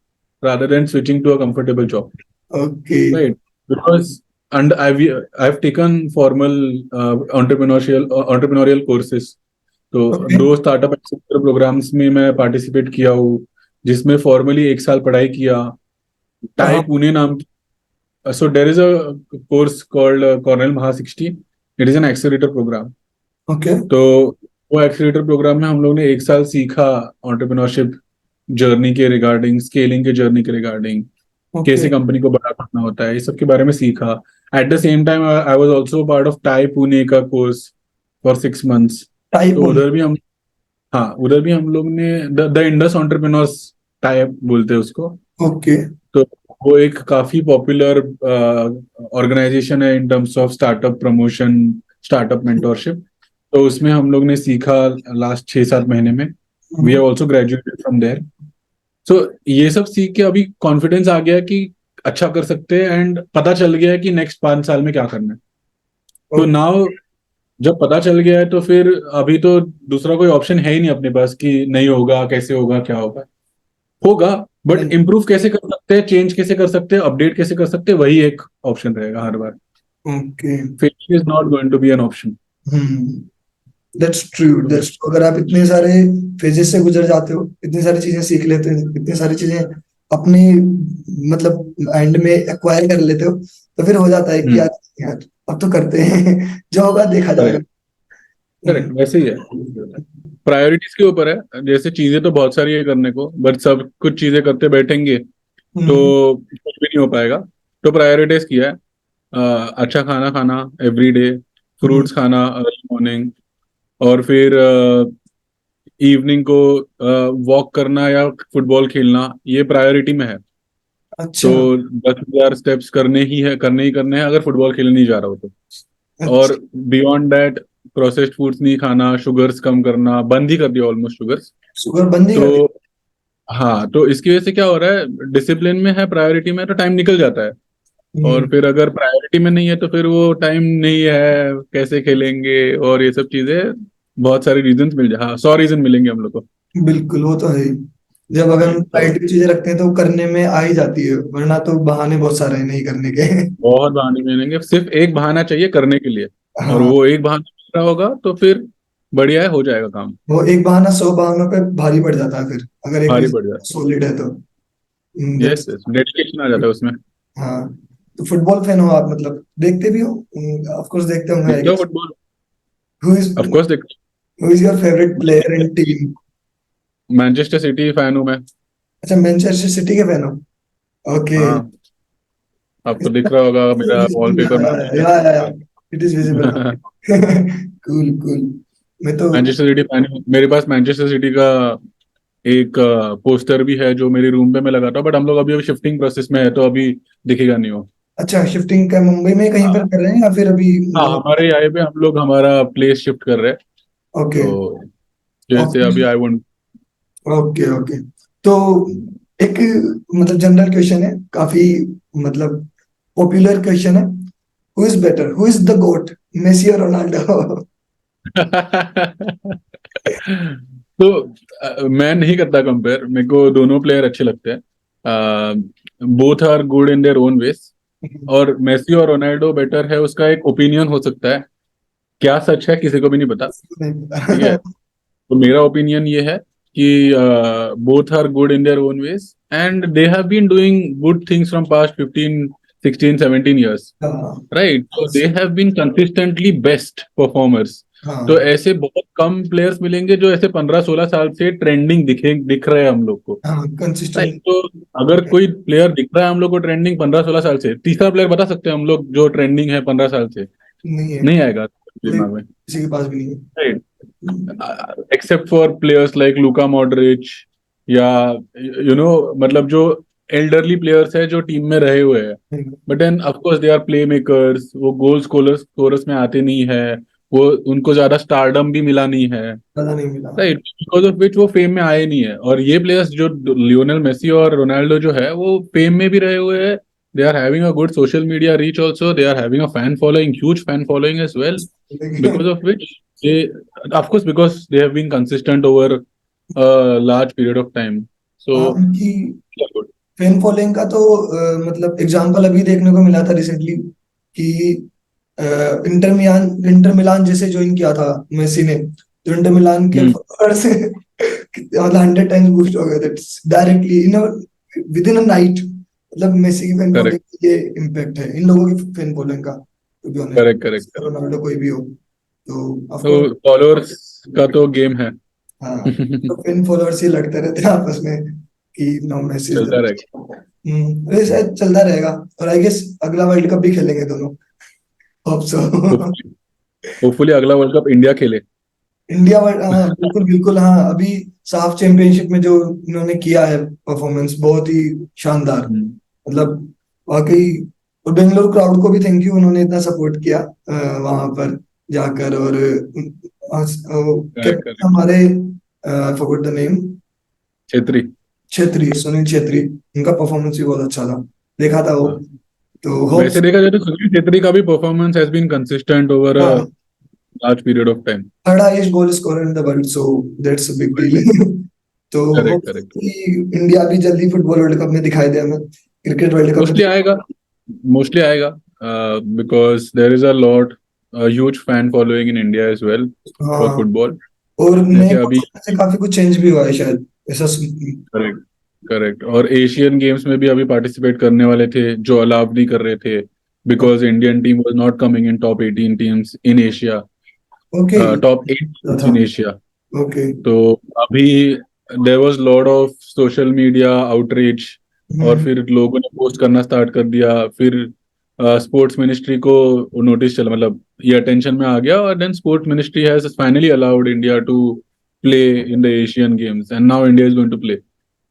S1: rather than switching to a comfortable job,
S2: okay.
S1: right? Because and I've taken formal entrepreneurial courses. तो
S2: ओके।
S1: दो स्टार्टअप एक्सेलरेटर प्रोग्राम्स में मैं पार्टिसिपेट किया हूँ, जिसमें फॉर्मली 1 साल पढ़ाई किया, टाई
S2: कहाँ?
S1: पुणे नाम की। So there is a course called Cornell Maha 60, it is an accelerator program.
S2: Okay.
S1: तो वो एक्सेलरेटर प्रोग्राम में हम लोग ने 1 साल सीखा एंटरप्रेन्योरशिप जर्नी के रिगार्डिंग, स्केलिंग के जर्नी के रिगार्डिंग,
S2: ओके।
S1: कैसे कंपनी को बड़ा करना होता है, ये सब के बारे में सीखा। At the same time I was also part of tie Pune का कोर्स फॉर 6 मंथ्स। तो
S2: टाइप।
S1: उधर भी हम, हाँ, उधर भी हम लोग ने द इंडस एंटरप्रेन्योर्स टाइप बोलते हैं उसको।
S2: ओके।
S1: तो वो एक काफी पॉपुलर ऑर्गेनाइजेशन है in terms of startup promotion, startup mentorship. तो उसमें हम लोग ने सीखा लास्ट 6-7 महीने में। We have also graduated from there. So ये सब सीख के अभी कॉन्फिडेंस आ गया कि अच्छा कर सकते हैं, एंड पता चल गया है कि नेक्स्ट 5 साल में क्या करना है। तो
S2: ओके।
S1: नाउ जब पता चल गया है तो फिर अभी तो दूसरा कोई ऑप्शन है ही नहीं अपने पास कि नहीं होगा, कैसे होगा, क्या होगा। होगा, बट इम्प्रूव कैसे कर सकते हैं, चेंज कैसे कर सकते हैं, अपडेट कैसे कर सकते हैं, वही एक ऑप्शन रहेगा हर बार।
S2: Okay.
S1: Failure is not going to be an option.
S2: Hmm, that's true, that's true. अगर आप इतने सारे फेजेस से गुजर जाते हो, इतनी सारी चीजें सीख लेते हो, इतनी सारी चीजें अपने मतलब एंड में एक्वायर कर लेते हो, तो फिर हो जाता है कि यार, यार अब तो करते हैं जो होगा देखा जाएगा।
S1: करेक्ट, करेक्ट, वैसे ही है। प्रायोरिटीज के ऊपर है, जैसे चीजें तो बहुत सारी है करने को, बट सब कुछ चीजें करते बैठेंगे तो
S2: हम्म।
S1: कुछ भी नहीं हो पाएगा। तो प्रायोरिटाइज किया है, अच्छा खाना खाना एवरी डे,
S2: हम्म,
S1: फ्रूट्स खाना अर्ली मॉर्निंग, और फिर इवनिंग को वॉक करना या फुटबॉल खेलना, ये प्रायोरिटी में है। तो
S2: अच्छा।
S1: 10,000 स्टेप्स करने ही करने हैं, अगर फुटबॉल खेलने नहीं जा रहा हो तो। और
S2: अच्छा।
S1: बियॉन्ड दैट, प्रोसेस्ड फूड्स नहीं खाना, शुगर्स कम करना, बंद ही कर दिया ऑलमोस्ट शुगर्स।
S2: शुगर बंद ही कर दी।
S1: तो हाँ, तो इसकी वजह से क्या हो रहा है, डिसिप्लिन में है, प्रायोरिटी में है, तो टाइम निकल जाता है। और
S2: हम्म,
S1: फिर अगर प्रायोरिटी में नहीं है तो फिर वो टाइम नहीं है, कैसे खेलेंगे, और ये सब चीजें, बहुत सारे रीजंस मिल जाए, हाँ 100 रीजन मिलेंगे हम लोग को।
S2: बिल्कुल, वो तो है ही। जब अगर हम
S1: राइट, तो
S2: प्रायोरिटी चीजें रखते हैं तो वो करने में आ ही जाती है, वरना तो बहाने बहुत सारे हैं नहीं करने के।
S1: बहुत बहाने मिलेंगे, सिर्फ एक बहाना चाहिए करने के लिए, और
S2: हाँ,
S1: वो एक बहाना मिल रहा होगा तो फिर बढ़िया है, हो जाएगा काम।
S2: वो एक बहाना 100 बहानों पे भारी पड़ जाता है फिर, अगर एक
S1: भारी पड़
S2: रीजन
S1: जाता
S2: सॉलिड है तो।
S1: है, यस
S2: दैट्स
S1: यस, डेडिकेशन आ जाता है उसमें।
S2: हाँ। तो फुटबॉल फैन हो आप, मतलब देखते भी हो? ऑफ कोर्स देखते होंगे आई
S1: देखते हो
S2: guess.
S1: Football?
S2: Who is
S1: of course देखते
S2: who is your favourite player in team?
S1: हो, मैनचेस्टर सिटी फैन हूँ मैं।
S2: अच्छा, मैनचेस्टर सिटी के फैन हो? ओके।
S1: हाँ, आपको दिख रहा होगा मेरा वॉलपेपर
S2: या इट इज विजिबल
S1: में।
S2: Cool cool. मैं तो
S1: मैनचेस्टर सिटी फैन हूँ, मेरे पास मैनचेस्टर सिटी का एक पोस्टर भी है जो मेरे रूम पे मैं लगाता हूँ, बट हम लोग अभी अभी शिफ्टिंग प्रोसेस में है तो अभी दिखेगा नहीं वो।
S2: अच्छा, शिफ्टिंग का मुंबई में कहीं पर
S1: हाँ,
S2: कर रहे हैं या फिर अभी
S1: हाँ,
S2: मतलब?
S1: हमारे यहाँ पे हम लोग हमारा प्लेस शिफ्ट कर रहे हैं,
S2: ओके।
S1: तो जैसे
S2: ओके
S1: अभी आई वोंट।
S2: Okay okay. तो एक मतलब जनरल क्वेश्चन है, काफी मतलब पॉपुलर क्वेश्चन है। Who is better, who is the GOAT, Messi और रोनाल्डो?
S1: तो मैं नहीं करता कंपेयर, मेरे को दोनों प्लेयर अच्छे लगते हैं, both are good in their own ways. और मेसी और रोनाल्डो बेटर है, उसका एक ओपिनियन हो सकता है, क्या सच है किसी को भी नहीं पता।
S2: नहीं
S1: ठीक है,
S2: पता।
S1: तो मेरा ओपिनियन ये है कि both are good in their own ways, and they have been doing good things from past 15, 16, 17 years,
S2: हाँ
S1: राइट? तो they have been consistently best performers. तो
S2: हाँ
S1: ऐसे बहुत कम प्लेयर्स मिलेंगे जो ऐसे 15, 16 साल से ट्रेंडिंग दिख रहे हैं हम लोग को,
S2: हाँ,
S1: राइट?
S2: कंसिस्टेंट।
S1: तो अगर कोई प्लेयर दिख रहा है हम लोग को ट्रेंडिंग 15, 16 साल से, तीसरा प्लेयर बता सकते हैं हम लोग जो ट्रेंडिंग है 15 साल से?
S2: नहीं है,
S1: नहीं आएगा
S2: कोई
S1: दिमाग में,
S2: किसी के पास भी नहीं है।
S1: Right?
S2: Hmm,
S1: except for players like Luka Modric, या मतलब जो एल्डरली प्लेयर्स है जो टीम में रहे हुए हैं, but then of course they are playmakers, वो गोल स्कोरर्स में आते नहीं है, वो उनको ज्यादा स्टारडम भी मिला नहीं है,
S2: पता नहीं मिला।
S1: राइट? बिकॉज ऑफ विच वो फेम में आए नहीं है। और ये प्लेयर्स जो लियोनेल मेसी और रोनाल्डो जो है, वो फेम में भी रहे हुए हैं, they are having a good social media reach also, they are having a fan following, huge fan following as well, because of which they, of course, because they have been consistent over a large period of time. So
S2: हाँ, उनकी
S1: yeah, good.
S2: Fan following का तो मतलब example अभी देखने को मिला था रिसेंटली कि इंटर मिलान जैसे ज्वाइन किया था मेसी ने, तो इंटर मिलान के
S1: Hmm,
S2: फॉलोअर्स मतलब 100 टाइम्स बूस्ट हो गए थे directly in with in a night. मतलब मेसी की फैन
S1: correct,
S2: फॉलोइंग ये इम्पैक्ट है इन लोगों की फैन फॉलोइंग का, to be
S1: correct, correct,
S2: honest,
S1: correct.
S2: Ronaldo कोई भी हो तो ऑफ कोर्स।
S1: तो फॉलोअर्स का तो गेम है।
S2: हाँ, तो फैन फॉलोअर्स ही लड़ते रहते हैं आपस में कि नो मेसी इज द
S1: चलता
S2: बेस्ट।
S1: रहेगा।
S2: ये शायद चलता रहेगा। और आई गेस अगला वर्ल्ड कप भी खेलेंगे दोनों, होप सो।
S1: होपफुली, होपफुली अगला वर्ल्ड कप इंडिया खेले।
S2: इंडिया वर्ल्ड, हाँ बिल्कुल बिल्कुल। हाँ, अभी साफ चैंपियनशिप में जो इन्होंने किया है परफॉर्मेंस बहुत ही शानदार,
S1: हम्म,
S2: मतलब वाकई। और बेंगलोर क्राउड को भी थैंक यू, उन्होंने इतना सपोर्ट किया वहां पर जाकर। और
S1: करेक्ट,
S2: कैप्टन
S1: करेक्ट।
S2: हमारे, forgot the name,
S1: Chhetri.
S2: Chhetri, Sunil Chhetri, उनका परफॉर्मेंस भी बहुत अच्छा था, देखा था वो।
S1: हाँ,
S2: तो
S1: वैसे
S2: होप्स।
S1: देखा जाए तो सुनील छेत्री का भी performance has been consistent over a
S2: हाँ,
S1: large period of time.
S2: Third highest goal scorer in the world, so that's a big deal. तो
S1: करेक्ट करेक्ट।
S2: होपफुली इंडिया भी जल्दी फुटबॉल वर्ल्ड कप में दिखाई दे हमें, क्रिकेट वर्ल्ड कप में।
S1: Mostly आएगा, मोस्टली आएगा, because there is a lot huge fan following in India as well for
S2: हाँ,
S1: फुटबॉल।
S2: और नए
S1: जैसे अभी,
S2: कोच से काफी कुछ चेंज भी हुआ है शायद, ऐसा
S1: करेक्ट करेक्ट, और एशियन गेम्स में भी अभी पार्टिसिपेट करने वाले थे जो अलाउ नहीं कर रहे थे, because Indian team was not coming in top 18 teams in Asia,
S2: okay
S1: top 8 teams
S2: था।
S1: In Asia.
S2: ओके।
S1: तो अभी there was lot of social media outreach, और
S2: हम्म।
S1: फिर लोगों ने पोस्ट करना स्टार्ट कर दिया, फिर स्पोर्ट्स मिनिस्ट्री को नोटिस चला, मतलब ये अटेंशन में आ गया, और then sports ministry has finally allowed India to play in the Asian games, and now India is going to play.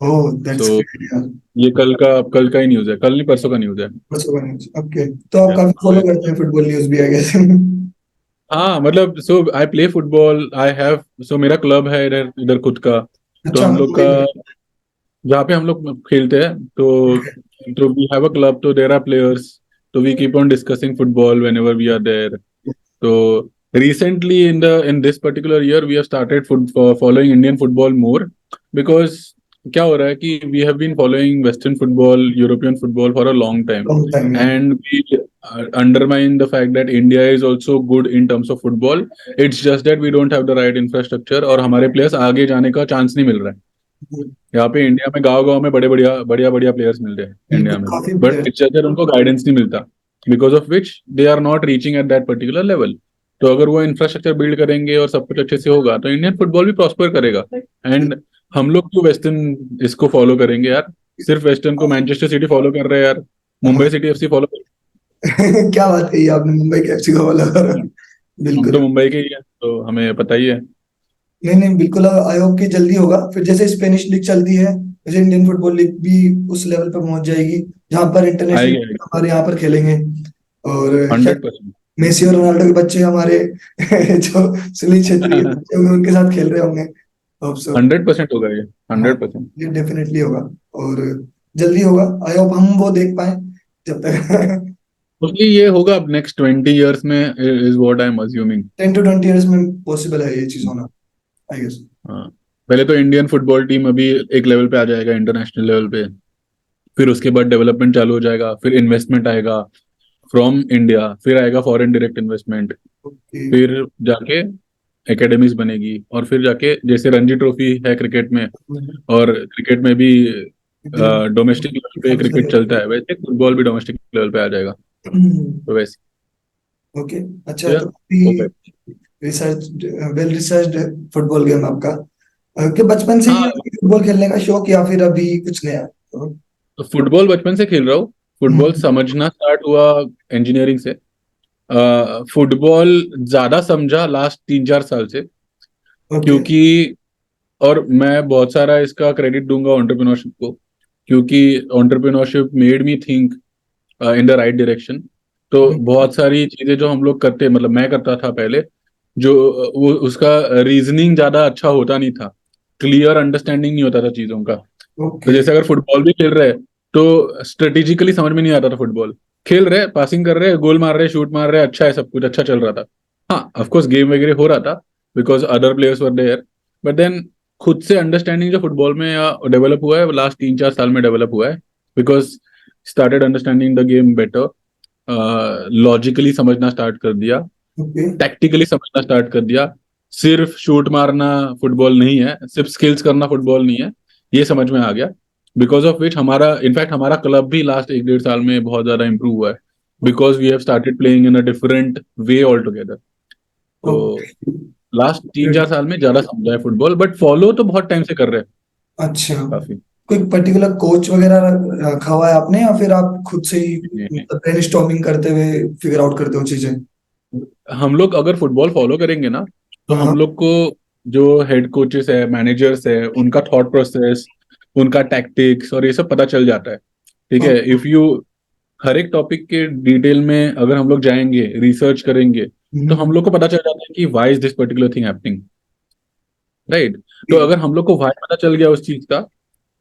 S2: Oh that's
S1: so
S2: great यार।
S1: ये कल का ही न्यूज़ है, कल नहीं परसों का न्यूज़ है।
S2: परसों का न्यूज़, ओके। तो आप काफी
S1: तो
S2: फॉलो करते हैं फुटबॉल न्यूज़ भी, आई गेस।
S1: हाँ, मतलब so I play football, I have, so मेरा क्लब है इधर इधर खुद का। तो
S2: अच्छा,
S1: हम लोग
S2: मुंबई
S1: का
S2: में।
S1: जहाँ पे हम लोग खेलते हैं, तो वी हैव अ क्लब, तो देयर आर प्लेयर्स, तो we keep on discussing football whenever we are there. तो recently in this particular year we have started following Indian football more, because क्या हो रहा है कि we have been following Western football, European football for a long time,
S2: long time यार।
S1: and we undermine the fact that India is also good in terms of football. It's just that we don't have the right infrastructure, और हमारे players आगे जाने का chance नहीं मिल रहा है। यहाँ पे इंडिया में गांव-गांव में बड़े बढ़िया बढ़िया बढ़िया प्लेयर्स मिल रहे हैं इंडिया
S2: बिल्कुल,
S1: में,
S2: काफी
S1: but
S2: player.
S1: It's just that उनको गाइडेंस नहीं मिलता, because of which they are not reaching at that particular level. तो अगर वो इंफ्रास्ट्रक्चर बिल्ड करेंगे और सब कुछ अच्छे से होगा, तो इंडियन फुटबॉल भी प्रॉस्पर करेगा। एंड हम लोग क्यों वेस्टर्न इसको फॉलो करेंगे यार? सिर्फ वेस्टर्न को मैनचेस्टर सिटी फॉलो कर रहे हैं यार, मुंबई सिटी एफसी फॉलो कर
S2: क्या बात कही आपने, मुंबई के एफसी का वाला।
S1: रहे हैं। हम
S2: बिल्कुल।
S1: तो मुंबई के ही हैं, तो हमें पता ही है।
S2: नहीं नहीं, बिल्कुल, आई होप कि जल्दी होगा, फिर जैसे स्पेनिश लीग चलती है वैसे इंडियन फुटबॉल लीग भी उस लेवल पर पहुंच जाएगी जहां पर इंटरनेशनल
S1: आएगी आएगी,
S2: हमारे यहाँ पर खेलेंगे। और शायद
S1: 100%।
S2: मेसी और रोनाल्डो के बच्चे हमारे जो सुनील छेत्री के बच्चे होंगे उनके साथ खेल रहे होंगे। Hope so.
S1: 100% होगा ये,
S2: हाँ,
S1: 100%।
S2: ये डेफिनेटली होगा, और जल्दी होगा। आई होप हम वो देख पाए जब तक।
S1: मोस्टली ये होगा अब नेक्स्ट 20 years में, is what I am assuming.
S2: 10 to 20 years में पॉसिबल है ये चीज होना, आई गेस।
S1: हाँ, पहले तो इंडियन फुटबॉल टीम अभी एक लेवल पे आ जाएगा, इंटरनेशनल लेवल पे, फिर उसके बाद डेवलपमेंट चालू हो जाएगा, फिर इन्वेस्टमेंट आएगा फ्रॉम इंडिया, फिर आएगा फॉरेन डायरेक्ट इन्वेस्टमेंट,
S2: ओके।
S1: फिर जाके एकेडमीज बनेगी, और फिर जाके जैसे रणजी ट्रॉफी है क्रिकेट में, और क्रिकेट में भी डोमेस्टिक लेवल पे क्रिकेट चलता है, वैसे फुटबॉल भी डोमेस्टिक लेवल पे आ जाएगा। तो वैसे,
S2: ओके। अच्छा,
S1: या
S2: तो
S1: perfect.
S2: Research, well researched football game आपका। कि बचपन से ही
S1: हाँ,
S2: फुटबॉल खेलने का शौक, या फिर अभी कुछ नया?
S1: तो फुटबॉल बचपन से खेल रहा हूँ। फुटबॉल समझना स्टार्ट हुआ इंजीनियरिंग से। फुटबॉल ज्यादा समझा लास्ट 3-4 साल से,
S2: ओके।
S1: क्योंकि, और मैं बहुत सारा इसका क्रेडिट दूंगा एंटरप्रेन्योरशिप को, क्योंकि entrepreneurship made me think in the right direction. तो बहुत सारी चीजें जो हम लोग करते, मतलब मैं करता था पहले, जो वो उसका रीजनिंग ज्यादा अच्छा होता नहीं था, क्लियर अंडरस्टैंडिंग नहीं होता था चीजों का। तो
S2: ओके।
S1: जैसे अगर फुटबॉल भी खेल रहे हैं, तो स्ट्रेटेजिकली समझ में नहीं आता था फुटबॉल। खेल रहे, पासिंग कर रहे, गोल मार रहे, शूट मार रहे, अच्छा है, सब कुछ अच्छा चल रहा था। हाँ, ऑफ कोर्स गेम वगैरह हो रहा था, because other players were there, but then खुद से अंडरस्टैंडिंग जो फुटबॉल में डेवलप हुआ है लास्ट 3-4 साल में डेवलप हुआ है, because started understanding the game better, logically समझना स्टार्ट कर दिया,
S2: ओके।
S1: टैक्टिकली समझना स्टार्ट कर दिया। सिर्फ शूट मारना फुटबॉल नहीं है, सिर्फ स्किल्स करना फुटबॉल नहीं है, ये समझ में आ गया। बिकॉज ऑफ विच हमारा, इनफैक्ट हमारा क्लब भी लास्ट 1-1.5 साल में बहुत ज्यादा इंप्रूव हुआ है, because we have started playing in a different way all together. तो
S2: ओके।
S1: लास्ट 3-4 साल में ज्यादा समझा है फुटबॉल, बट फॉलो तो बहुत टाइम से कर रहे हैं
S2: अच्छा,
S1: काफी।
S2: कोई पर्टिकुलर कोच वगैरह रखा हुआ है आपने, या फिर आप खुद से ही ब्रेनस्टॉर्मिंग करते हुए फिगर आउट करते हो चीजें?
S1: हम लोग अगर फुटबॉल फॉलो करेंगे ना, तो
S2: हाँ।
S1: हम लोग को जो हेड कोचेस है, मैनेजर्स है, उनका थॉट प्रोसेस, उनका टैक्टिक्स और ये सब पता चल जाता है। ठीक है,
S2: ओके।
S1: इफ यू हर एक टॉपिक के डिटेल में अगर हम लोग जाएंगे, रिसर्च करेंगे, तो हम लोग को पता चल जाता है कि why is this particular thing happening, right? तो अगर हम लोग को व्हाई पता चल गया उस चीज का,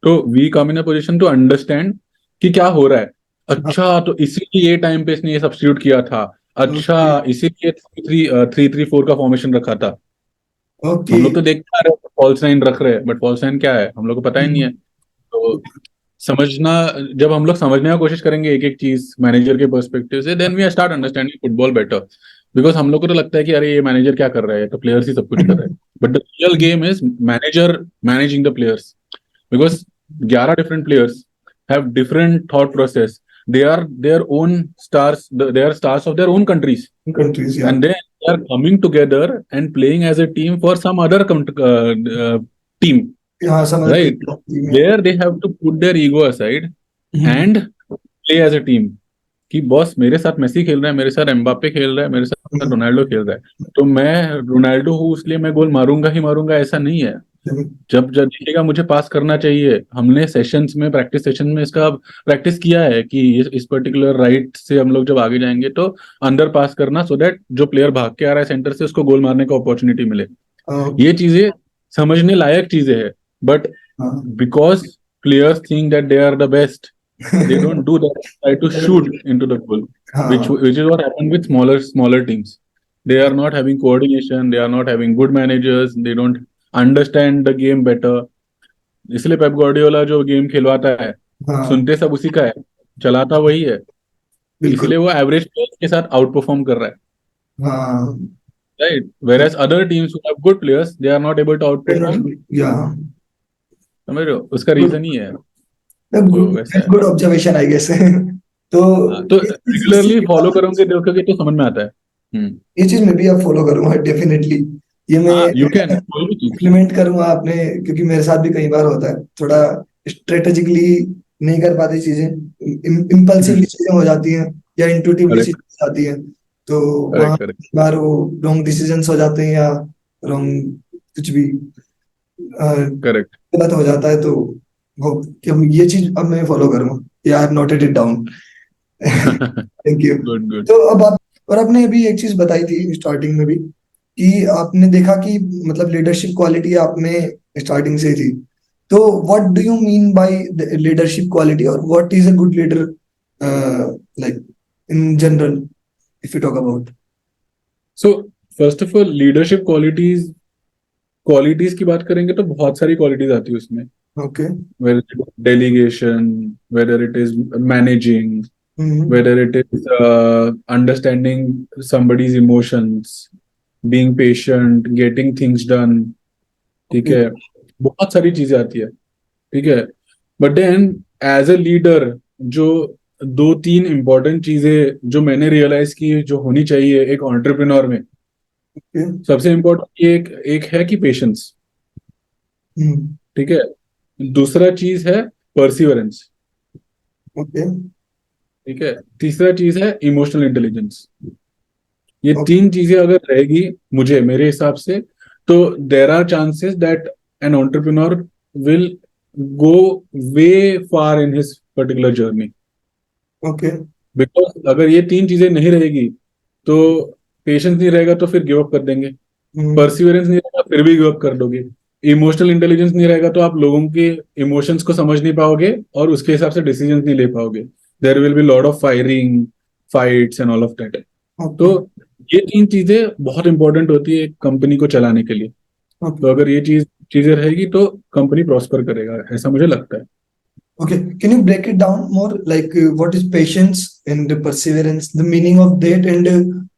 S1: तो we come in a position to understand कि क्या हो रहा है। अच्छा, तो इसीलिए ये टाइम पे इसने ये सब्स्टिट्यूट किया था, अच्छा
S2: ओके।
S1: इसीलिए 3-3-4 का फॉर्मेशन रखा था।
S2: ओके।
S1: हम लोग तो देखते आ रहे हैं फॉल्स नाइन रख रहे हैं, बट फॉल्स नाइन क्या है हम लोग को पता ही नहीं है। तो समझना, जब हम लोग समझने की कोशिश करेंगे एक एक चीज मैनेजर के पर्सपेक्टिव से, then we start understanding football better. Because हम लोग को तो लगता है कि अरे ये मैनेजर क्या कर रहा है, तो प्लेयर्स ही सब कुछ कर रहे हैं। But the real game is manager managing the players. Because 11 different players have different thought process. They are their own stars, they are stars of their own countries,
S2: countries yeah.
S1: and they are coming together and playing as a team for some other team,
S2: हाँ समझ
S1: right?
S2: गई मैं।
S1: There they have to put their ego aside
S2: hmm,
S1: and play as a team। कि boss मेरे साथ Messi खेल रहा है, मेरे साथ एम्बापे खेल रहा है, मेरे साथ
S2: हम्म,
S1: रोनाल्डो खेल रहा है, तो मैं रोनाल्डो हूँ इसलिए मैं गोल मारूंगा ही मारूंगा, ऐसा नहीं है।
S2: हम्म,
S1: जब जब दिखेगा मुझे पास करना चाहिए, हमने सेशंस में, प्रैक्टिस सेशन में इसका प्रैक्टिस किया है कि इस पर्टिकुलर राइट से हम लोग जब आगे जाएंगे तो अंदर पास करना, सो दैट जो प्लेयर भाग के आ रहा है सेंटर से उसको गोल मारने का अपॉर्चुनिटी मिले।
S2: ओके।
S1: ये चीजें समझने लायक चीजें हैं। बट
S2: हाँ।
S1: Because players think that they are the best, they don't do that, try to shoot into the goal,
S2: हाँ।
S1: which is what happened with smaller teams। They are not having coordination, they are not having good managers, they don't understand the game better। इसलिए Pep Guardiola जो game खिलवाता है,
S2: हाँ
S1: सुनते सब उसी का है, चलाता वही है,
S2: बिल्कुल।
S1: इसलिए वो एवरेज प्लेयर्स के साथ आउट परफॉर्म कर रहा है,
S2: हाँ।
S1: Right? Where other teams who have good players, they are not able to outperform.
S2: Yeah.
S1: समझ रहे हो, उसका रीजन ही है। तो वैसा है।
S2: Good observation I guess. तो
S1: हाँ, तो
S2: ये चीज
S1: रेगुलरली फॉलो करोगे देखोगे तो समझ में आता है।
S2: ये चीज मैं भी अब फॉलो करूंगा डेफिनेटली। ये मैं
S1: हाँ, यू कैन कोई भी चीज।
S2: इम्प्लीमेंट करूंगा अपने, क्योंकि मेरे साथ भी कई बार होता है थोड़ा स्ट्रेटेजिकली नहीं कर पाती चीजें, इम्पल्सिवली चीजें हो जाती हैं या इंट्यूटिवली
S1: करेक्ट,
S2: चीजें हो जाती हैं। तो वहाँ
S1: करेक्ट, करेक्ट।
S2: कई बार वो रॉन्ग डिसीजंस हो जाते हैं या रॉन्ग कुछ भी
S1: करेक्ट।
S2: गलत हो जाता है। तो वो कि हम ये चीज अब मैं फॉलो करूंगा, या I have noted it down. Thank you.
S1: Good, good.
S2: तो अब आप, और आपने अभी एक चीज बताई थी स्टार्टिंग में भी कि आपने देखा कि मतलब लीडरशिप क्वालिटी आप में स्टार्टिंग से ही थी। तो what do you mean by leadership quality, और what is a good leader like in general, if you talk about.
S1: So first of all leadership qualities, qualities की बात करेंगे तो बहुत सारी क्वालिटीज आती है उसमें।
S2: Okay.
S1: whether it is delegation, whether it is managing,
S2: hmm.
S1: whether it is understanding somebody's emotions, being patient, getting things done। ठीक
S2: ओके।
S1: है, बहुत सारी चीजें आती है। ठीक है, but then as a leader, जो दो तीन इंपॉर्टेंट चीजें जो मैंने रियलाइज की जो होनी चाहिए एक एंटरप्रेन्योर में,
S2: ओके।
S1: सबसे इम्पोर्टेंट एक एक है कि पेशेंस।
S2: हम्म।
S1: ठीक है, दूसरा चीज है परसिवरेंस।
S2: ओके।
S1: ठीक है, तीसरा चीज है इमोशनल इंटेलिजेंस। ये
S2: ओके।
S1: तीन चीजें अगर रहेगी मुझे, मेरे हिसाब से, तो there are chances that an entrepreneur will go way far in his particular journey.
S2: Okay.
S1: Because अगर ये तीन चीजें नहीं रहेगी तो पेशेंस नहीं रहेगा तो फिर गिव अप कर देंगे,
S2: हम्म।
S1: परसिवरेंस नहीं रहेगा फिर भी गिव अप कर दोगे, इमोशनल इंटेलिजेंस नहीं रहेगा तो आप लोगों के इमोशंस को समझ नहीं पाओगे और उसके हिसाब से डिसीजंस नहीं ले पाओगे। There will be lot of firing, fights and all of that. तो
S2: ओके।
S1: ये तीन चीजें बहुत इंपॉर्टेंट होती है एक कंपनी को चलाने के लिए।
S2: ओके।
S1: तो अगर ये चीजें रहेगी तो कंपनी प्रॉस्पर करेगा, ऐसा मुझे लगता है।
S2: Okay, can you break it down more? Like, what is patience and the perseverance, the meaning of that, and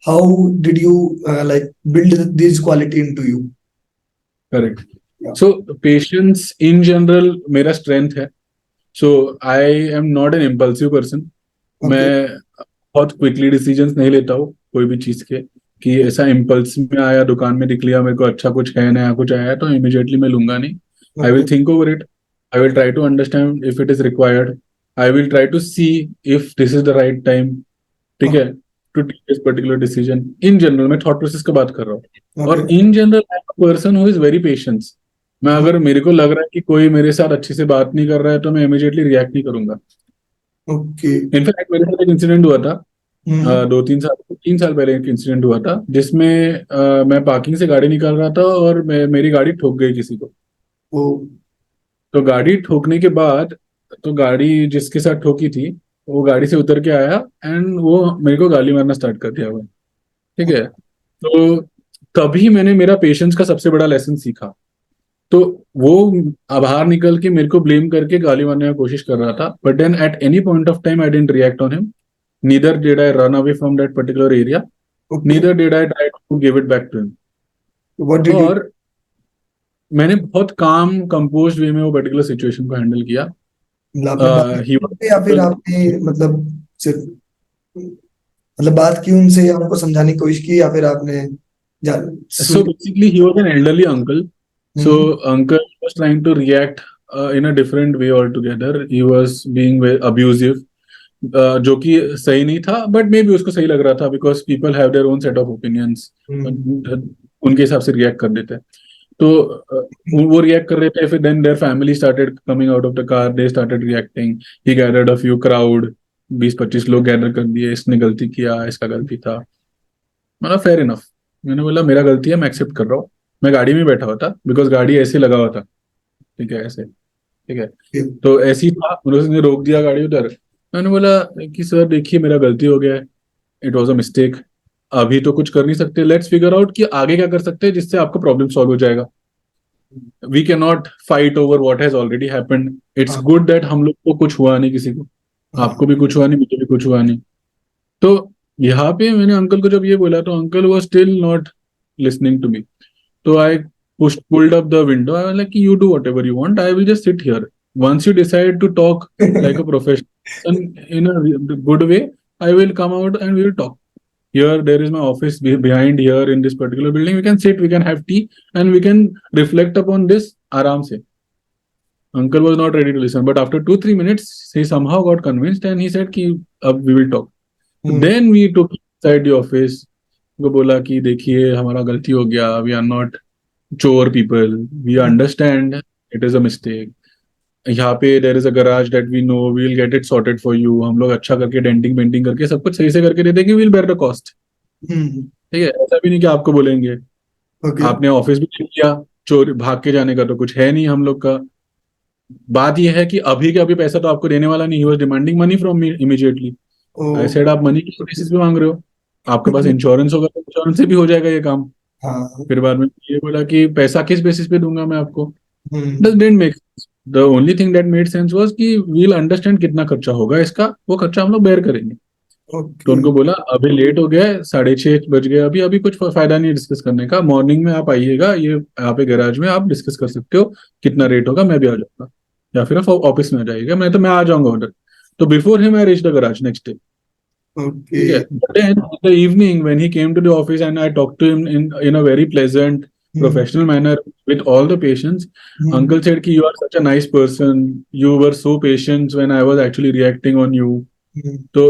S2: how did you like build this quality into you?
S1: Correct.
S2: Yeah.
S1: So patience in general मेरा strength है। So I am not an impulsive person. मैं
S2: Okay.
S1: बहुत quickly decisions नहीं लेता हूँ कोई भी चीज के, कि ऐसा इम्पल्स में आया, दुकान में दिख लिया, मेरे को अच्छा कुछ है, नया कुछ आया तो इमिडिएटली मैं लूंगा नहीं। I
S2: Okay.
S1: Will think over it, I will try to understand if it is required, I will try to see if this is the right time. ठीक
S2: Okay.
S1: है, to take this particular decision. In general मैं thought process की बात कर रहा हूँ। और
S2: Okay.
S1: In general I am person who is very patience. मैं अगर मेरे को लग रहा है कि कोई मेरे साथ अच्छे से बात नहीं कर रहा है तो मैं इमिडिएटली रिएक्ट नहीं करूंगा।
S2: Okay.
S1: इनफैक्ट मेरे साथ एक इंसिडेंट हुआ था,
S2: हम्म।
S1: 2-3 साल 3 साल पहले एक इंसिडेंट हुआ था जिसमें मैं पार्किंग से गाड़ी निकाल रहा था और मेरी गाड़ी ठोक गई किसी को।
S2: वो।
S1: तो गाड़ी ठोकने के बाद, तो गाड़ी जिसके साथ ठोकी थी वो गाड़ी से उतर के आया एंड वो मेरे को गाली मारना स्टार्ट कर दिया हुआ। ठीक है, तो तभी मैंने मेरा पेशेंस का सबसे बड़ा लेसन सीखा। तो वो बाहर निकल के मेरे को ब्लेम करके गाली मारने की कोशिश कर रहा था, but then at any point of time I didn't react on him, neither did I run away from that particular area,
S2: okay,
S1: neither did I try to give it back to him.
S2: What did you,
S1: और मैंने बहुत काम composed वे में वो particular situation को handle किया।
S2: आपने बात
S1: ही
S2: की या फिर आपने मतलब सिर्फ मतलब बात की उनसे या उनको समझाने की कोशिश की या फिर आपने
S1: So
S2: soon?
S1: basically, he was an elderly uncle.
S2: Hmm,
S1: So uncle was trying to react in a different way altogether. He was being very abusive, जो कि सही नहीं था, बट मे बी उसको सही लग रहा था because people have their own set of opinions.
S2: Hmm,
S1: उनके हिसाब से रिएक्ट कर देते हैं। तो वो रिएक्ट कर रहे थे, फिर then their family started coming out of the car, they started reacting. He gathered a few crowd, 20-25 लोग गैदर कर दिए, इसने गलती किया, इसका गलती था। मतलब फेयर इनफ, मैंने बोला मेरा गलती है, मैं एक्सेप्ट कर रहा हूँ। मैं गाड़ी में बैठा हुआ था बिकॉज गाड़ी ऐसे लगा हुआ था, ठीक है, ऐसे, ठीक है। तो ऐसे ही था, उसने रोक दिया गाड़ी उधर। मैंने बोला कि सर देखिए मेरा गलती हो गया है, इट वॉज अ मिस्टेक। अभी तो कुछ कर नहीं सकते, लेट्स फिगर आउट कि आगे क्या कर सकते हैं जिससे आपका प्रॉब्लम सॉल्व हो जाएगा। We can not fight over what has already happened. It's
S2: हाँ,
S1: गुड दैट हम लोग को कुछ हुआ नहीं, किसी को,
S2: हाँ,
S1: आपको भी कुछ हुआ नहीं, मुझे भी कुछ हुआ नहीं। तो यहाँ पे मैंने अंकल को जब ये बोला तो uncle was still not listening to me. So I pulled up the window. I was like, you do whatever you want. I will just sit here. Once you decide to talk like a professional in a good way, I will come out and we will talk. Here, there is my office behind here in this particular building. We can sit, we can have tea, and we can reflect upon this aram se. Uncle was not ready to listen, but after 2-3 minutes, he somehow got convinced and he said, "Ki, we will talk."
S2: Hmm,
S1: Then we took inside the office. को बोला कि देखिए हमारा गलती हो गया, we are not चोर people, we understand it is a mistake. यहाँ पे there is a garage that we know, we will get it sorted for you. हम लोग अच्छा करके डेंटिंग पेंटिंग करके सब कुछ सही से करके दे देंगे, वील बेयर द कॉस्ट।
S2: हम्म,
S1: ठीक है, ऐसा भी नहीं कि आपको बोलेंगे।
S2: ओके,
S1: आपने ऑफिस भी चेक किया, चोर भाग के जाने का तो कुछ है नहीं हम लोग का। बात यह है कि अभी के अभी पैसा तो आपको देने वाला नहीं, he was demanding money from me immediately.
S2: Oh,
S1: I said आप मनी किस बेसिस पे मांग रहे हो, आपके पास इंश्योरेंस होगा तो इंश्योरेंस से भी हो जाएगा ये काम।
S2: हाँ,
S1: फिर बाद में ये बोला कि पैसा किस बेसिस पे दूंगा मैं आपको।
S2: हम्म,
S1: दस didn't make, the only thing that made sense was कि वील अंडरस्टैंड कितना खर्चा होगा इसका, वो खर्चा हम लोग बेयर करेंगे। तो
S2: ओके,
S1: उनको बोला अभी लेट हो गया है, 6:30 बज गए, अभी अभी कुछ फायदा नहीं डिस्कस करने का, मॉर्निंग में आप आइएगा, ये यहाँ पे गैराज में आप डिस्कस कर सकते हो, कितना रेट होगा, मैं भी आ जाऊंगा, या फिर आप ऑफिस में आ जाइएगा, मैं आ जाऊंगा उधर। तो before him I reach the garage next day.
S2: Okay,
S1: ठीक है, but then in the evening when he came to the office and I talked to him in a very pleasant,
S2: hmm,
S1: professional manner with all the patients,
S2: hmm,
S1: uncle said कि you are such a nice person, you were so patient when I was actually reacting on you.
S2: Hmm,
S1: So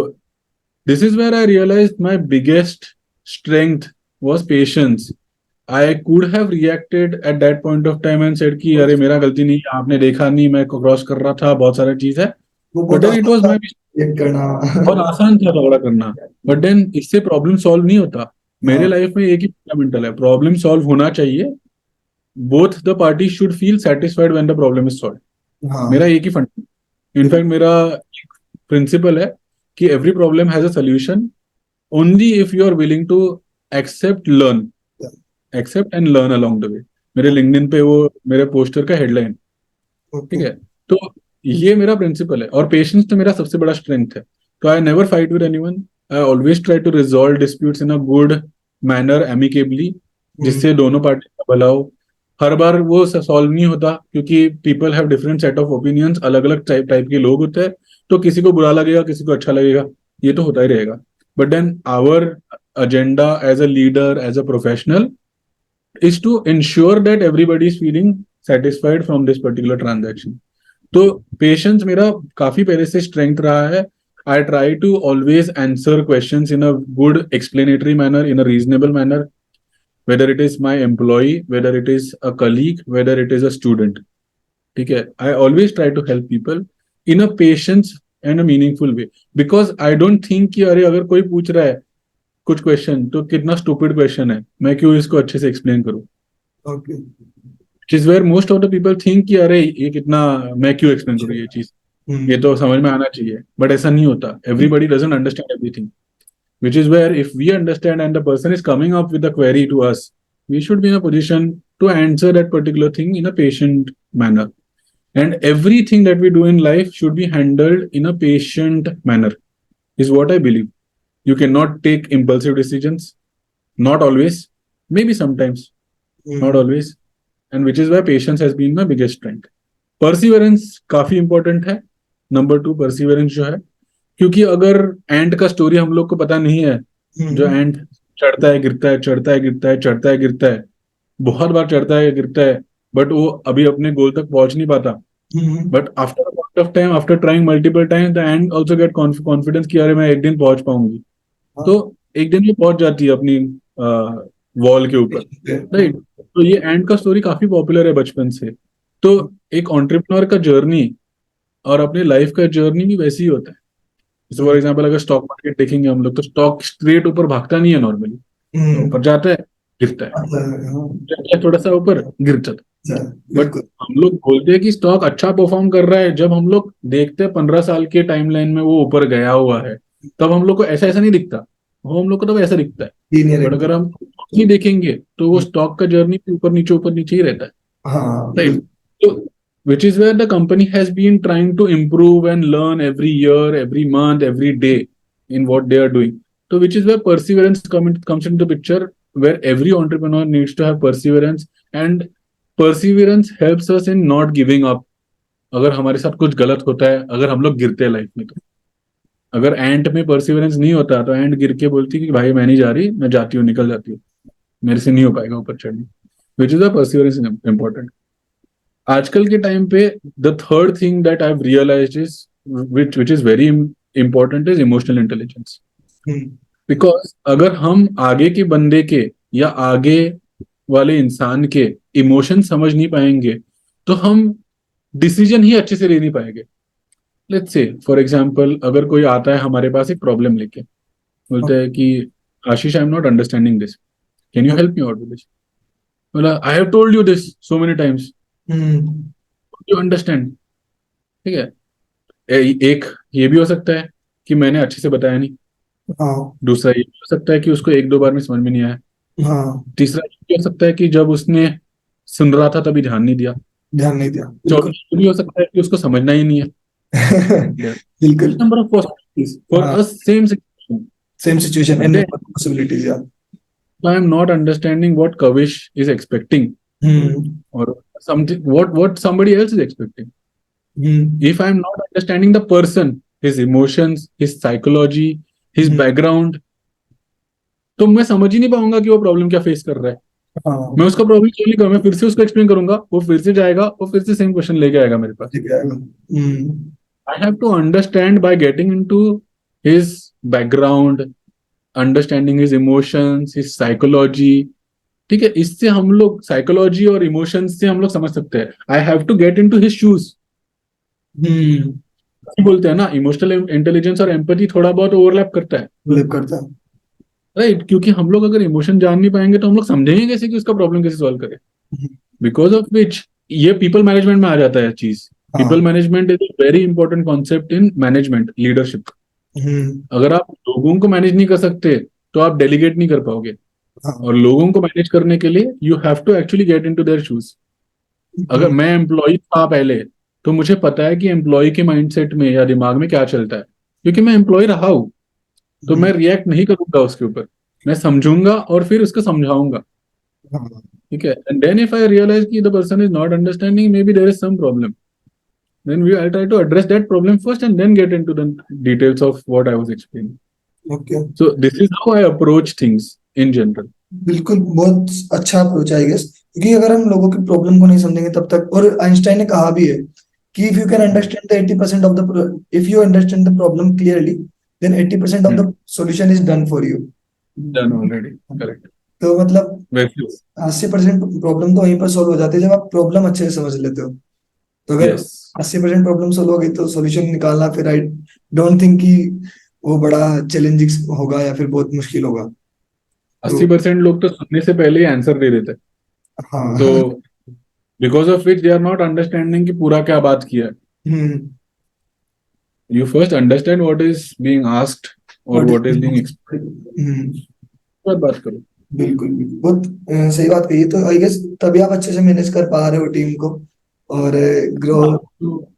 S1: this is where I realized my biggest strength was patience. I could have reacted at that point of time and said कि अरे मेरा गलती नहीं, आपने देखा नहीं, मैं cross कर रहा था, बहुत सारी चीज है।
S2: वो
S1: But
S2: बहुत
S1: then it
S2: आसान
S1: was
S2: था
S1: my,
S2: रिएक्ट करना।
S1: बहुत आसान था झगड़ा करना, बट देन इससे प्रॉब्लम सॉल्व नहीं होता। मेरे
S2: हाँ,
S1: लाइफ में एक ही फंडामेंटल है, प्रॉब्लम सॉल्व होना चाहिए, both the party should feel satisfied when the problem is solve. मेरा
S2: हाँ,
S1: एक ही फंड, इनफैक्ट मेरा प्रिंसिपल है कि every problem has a solution only if you are willing to accept learn, accept and learn along the वे। मेरे LinkedIn पे वो मेरे पोस्टर का हेडलाइन, ठीक
S2: ओके,
S1: है। तो ये मेरा प्रिंसिपल है, और पेशेंस तो मेरा सबसे बड़ा स्ट्रेंथ है। तो I never fight with anyone, I always try to resolve disputes in a good manner, amicably,
S2: hmm,
S1: जिससे दोनों पार्टी का भला हो। हर बार वो सॉल्व नहीं होता क्योंकि people have different set of opinions, अलग अलग टाइप टाइप के लोग होते हैं। तो किसी को बुरा लगेगा, किसी को अच्छा लगेगा, ये तो होता ही रहेगा। But then our agenda as a leader, as a professional, is to ensure that everybody is feeling satisfied from this particular transaction. तो पेशेंस मेरा काफी पहले से स्ट्रेंथ रहा है। I try to always answer questions in a good explanatory manner, in a reasonable manner, whether it is my employee, whether it is a colleague, whether it is a student. ठीक है, I always try to help people in a patience and a meaningful way, because I don't think कि अरे अगर कोई पूछ रहा है कुछ क्वेश्चन तो कितना स्टूपिड क्वेश्चन है, मैं क्यों इसको अच्छे से एक्सप्लेन करूं।
S2: Okay,
S1: is where most of the people think कि अरे ये कितना, मैं क्यों एक्सप्लेन
S2: अच्छा,
S1: करूँ ये चीज, ये
S2: हम्म,
S1: तो समझ में आना चाहिए। बट ऐसा नहीं होता, everybody doesn't understand everything, which is where if we understand and the person is coming up with a query to us, we should be in a position to answer that particular thing in a patient manner. And everything that we do in life should be handled in a patient manner, is what I believe. You cannot take impulsive decisions, not always, maybe sometimes, not always. And which is why patience has been my biggest strength. Perseverance काफी important है. Number 2 perseverance जो है, क्योंकि अगर एंट का story हम लोग को पता नहीं है, जो एंट चढ़ता है गिरता है, चढ़ता है गिरता है, चढ़ता है गिरता है, बहुत बार चढ़ता है गिरता है, बट वो अभी अपने गोल तक पहुंच नहीं पाता. But after a point of time, after trying multiple times, the end also get confidence कि अरे मैं एक दिन पहुंच पाऊंगी. तो एक दिन ये पहुंच जाती है अपनी वॉल के ऊपर, राइट. तो ये एंड का स्टोरी काफी पॉपुलर है बचपन से. तो एक एंटरप्रेन्योर का जर्नी और अपनी लाइफ का जर्नी भी वैसे ही होता है. जैसे फॉर एग्जांपल अगर स्टॉक मार्केट देखेंगे हम लोग, तो स्टॉक स्ट्रेट ऊपर भागता नहीं है नॉर्मली. तो ऊपर जाता है, गिरता है, जाता है थोड़ा सा ऊपर, गिर जाता है. बट हम लोग बोलते हैं कि स्टॉक अच्छा परफॉर्म कर रहा है, जब हम लोग देखते हैं 15 साल के टाइमलाइन में वो ऊपर गया हुआ है, तब हम लोग को ऐसा ऐसा नहीं दिखता, वो हम लोग को तब ऐसा दिखता है. बट अगर हम नहीं देखेंगे तो वो स्टॉक का जर्नी ऊपर नीचे ही रहता है. Right. So, which is where the company has been trying to improve and learn every year, every month, every day in what they are doing. So, which is where perseverance comes into the picture, where every entrepreneur needs to have perseverance, and perseverance helps us in not giving up. अगर हमारे साथ कुछ गलत होता है, अगर हम लोग गिरते हैं लाइफ में, तो अगर एंट में परसिवरेंस नहीं होता तो एंट गिर के बोलती कि भाई मैं नहीं जा रही, मैं जाती हूँ, निकल जाती हूँ, मेरे से नहीं हो पाएगा ऊपर चढ़ने. Which is the perseverance important. आजकल के टाइम पे the third thing that I have realised is which is very important is emotional intelligence. Because अगर हम आगे के बंदे के या आगे वाले इंसान के इमोशन समझ नहीं पाएंगे, तो हम डिसीजन ही अच्छे से ले नहीं पाएंगे. लेट्स से फॉर एग्जांपल, अगर कोई आता है हमारे पास एक प्रॉब्लम लेके, बोलता है कि Ashish, I am not understanding this, can you help me out with this. बोला, I have told you this so many times, you understand. ठीक है. एक ये भी हो सकता है कि मैंने अच्छे से बताया नहीं. दूसरा ये भी हो सकता है कि उसको 1-2 बार में समझ में नहीं आया. तीसरा ये भी हो सकता है कि जब उसने सुन रहा था तभी ध्यान नहीं दिया. चौथा ये भी हो सकता है कि उसको समझना ही नहीं है.
S2: बिल्कुल.
S1: Number of possibilities for us, same situation
S2: and possibilities.
S1: I am not understanding what Kavish is expecting, or something what somebody else is expecting. If I am not understanding the person, his emotions, his psychology, his background, तो मैं समझ ही नहीं पाऊंगा कि वो problem क्या face कर रहा है. मैं उसका प्रॉब्लम सॉल्व नहीं करूंगा, मैं फिर से उसको एक्सप्लेन करूंगा, वो फिर से जाएगा, वो फिर से सेम क्वेश्चन लेके आएगा मेरे पास. I have to understand by getting into his background, understanding his emotions, his psychology. ठीक है. इससे हम लोग साइकोलॉजी और इमोशंस से हम लोग समझ सकते हैं. I have to get into his shoes. बोलते हैं ना, इमोशनल इंटेलिजेंस और एम्पैथी थोड़ा बहुत ओवरलैप करता है. राइट. क्योंकि हम लोग अगर इमोशन जान नहीं पाएंगे तो हम लोग समझेंगे कैसे कि उसका प्रॉब्लम कैसे सॉल्व करें. बिकॉज ऑफ विच ये पीपल मैनेजमेंट में आ जाता है चीज. People management is a very important concept in management, leadership. अगर आप लोगों को मैनेज नहीं कर सकते तो आप डेलीगेट नहीं कर पाओगे. और लोगों को मैनेज करने के लिए you have to actually get into their shoes. अगर मैं एम्प्लॉय था पहले, तो मुझे पता है कि एम्प्लॉय के माइंडसेट में या दिमाग में क्या चलता है, क्योंकि मैं एम्प्लॉय रहा हूं. तो मैं रिएक्ट नहीं करूंगा उसके ऊपर, मैं समझूंगा और फिर उसको समझाऊंगा. ठीक है. And then if I realise कि the person is not understanding, maybe there is some problem, then I'll try to address that problem first and then get into the details of what I was explaining.
S2: Okay.
S1: So this is how I approach things in general.
S2: बिल्कुल, बहुत अच्छा approach I guess. क्योंकि अगर हम लोगों की problem को नहीं समझेंगे तब तक, और आइंस्टाइन ने कहा भी है कि if you can understand the 80% of the if you understand the problem clearly, then 80% of the solution is done for you.
S1: Done already. Correct.
S2: तो मतलब 80% प्रॉब्लम तो वहीं पर सॉल्व हो जाती है जब आप प्रॉब्लम अच्छे से समझ लेते हो. तो अगर 80% प्रॉब्लम सॉल्व हो गई तो सॉल्यूशन निकालना फिर आई डोंट थिंक कि वो बड़ा चैलेंजिंग होगा या फिर बहुत मुश्किल होगा.
S1: 80% लोग तो सुनने से पहले ही आंसर दे देते हैं.
S2: हाँ.
S1: तो because of which they are not understanding कि पूरा क्या बात किया है. You first understand what is being asked और व्हाट इज बीइंग एक्सप्लेन्ड, बात करो.
S2: बिल्कुल बिल्कुल, बहुत सही बात कही है। तो आई गेस तभी आप अच्छे से मैनेज कर पा रहे हो टीम को, और ग्रो
S1: हाँ, तो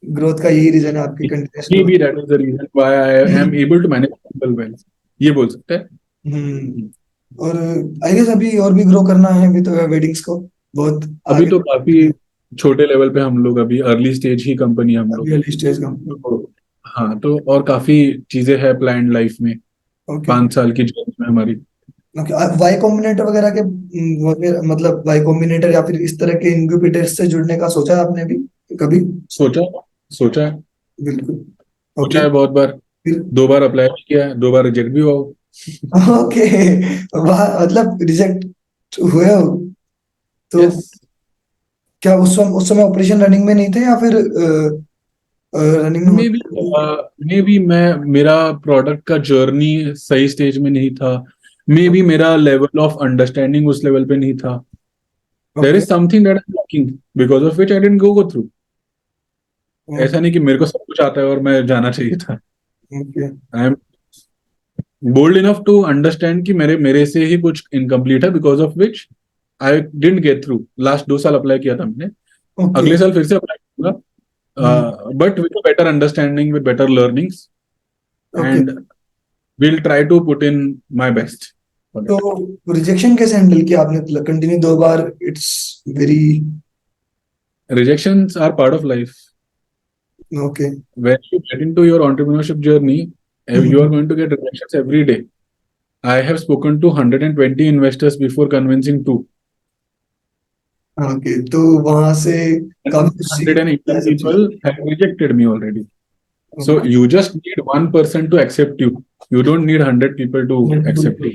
S2: ग्रोथ का यही रीजन है आपकी continuous
S1: maybe
S2: growth.
S1: that is the reason why I am able to manage people well, ये बोल सकते हैं।
S2: हम्म। और आई गेस अभी और भी ग्रो करना है अभी तो वेडिंग्स को बहुत
S1: अभी
S2: आगे।
S1: तो काफी छोटे लेवल पे हम लोग, अभी अर्ली स्टेज ही कंपनी हम लोग।
S2: अभी अर्ली स्टेज का।
S1: तो हाँ, तो और काफी चीजें हैं प्लान्ड लाइफ में,
S2: ओके
S1: 5 साल की जर्नी में हमारी।
S2: ओके। वाई कॉम्बिनेटर वगैरह के मतलब वाई कॉम्बिनेटर या फिर इस तरह के इंक्यूबेटर्स से जुड़ने का सोचा है आपने भी कभी?
S1: सोचा सोचा है।
S2: बिल्कुल।
S1: सोचा
S2: ओके।
S1: है बहुत बार।
S2: फिर
S1: 2 बार अप्लाई किया है, 2 बार रिजेक्ट भी हुआ हूँ।
S2: ओके। वाह, मतलब रिजेक्ट हुए हो तो
S1: यस।
S2: क्या उस समय ऑपरेशन रनिंग में नहीं थे या फिर रनिंग में
S1: मे बी
S2: होते?
S1: मे बी मैं मेरा प्रोडक्ट का जर्नी सही स्टेज में नहीं था। मे बी मेरा लेवल ऑफ अंडरस्टैंडिंग उस लेवल पे नहीं था। There
S2: okay
S1: is something that I am lacking, because of which I didn't go through. ऐसा नहीं कि मेरे को सब कुछ आता है और मैं जाना चाहिए था।
S2: Okay
S1: I am bold enough to understand कि मेरे मेरे से ही कुछ इनकम्प्लीट है, because of which I didn't get through. Last 2 साल अप्लाई किया था मैंने।
S2: ओके।
S1: अगले साल फिर से अप्लाई करूंगा, but with better understanding, with better learnings,
S2: okay.
S1: And will try to put in my best for
S2: तो
S1: दैट।
S2: रिजेक्शन कैसे हैंडल किया आपने? कंटिन्यू 2 बार, it's very.
S1: Rejections are part of life.
S2: Okay.
S1: When you get into your entrepreneurship journey, you are going to get rejections every day. I have spoken to 120 investors before convincing two.
S2: Okay, तो वहां से
S1: And
S2: काफी कुछ सीखने को मिलता
S1: 180
S2: है सब चीजें।
S1: people have rejected me already. So
S2: okay.
S1: you just need one person to accept you. You don't need 100 people to accept you.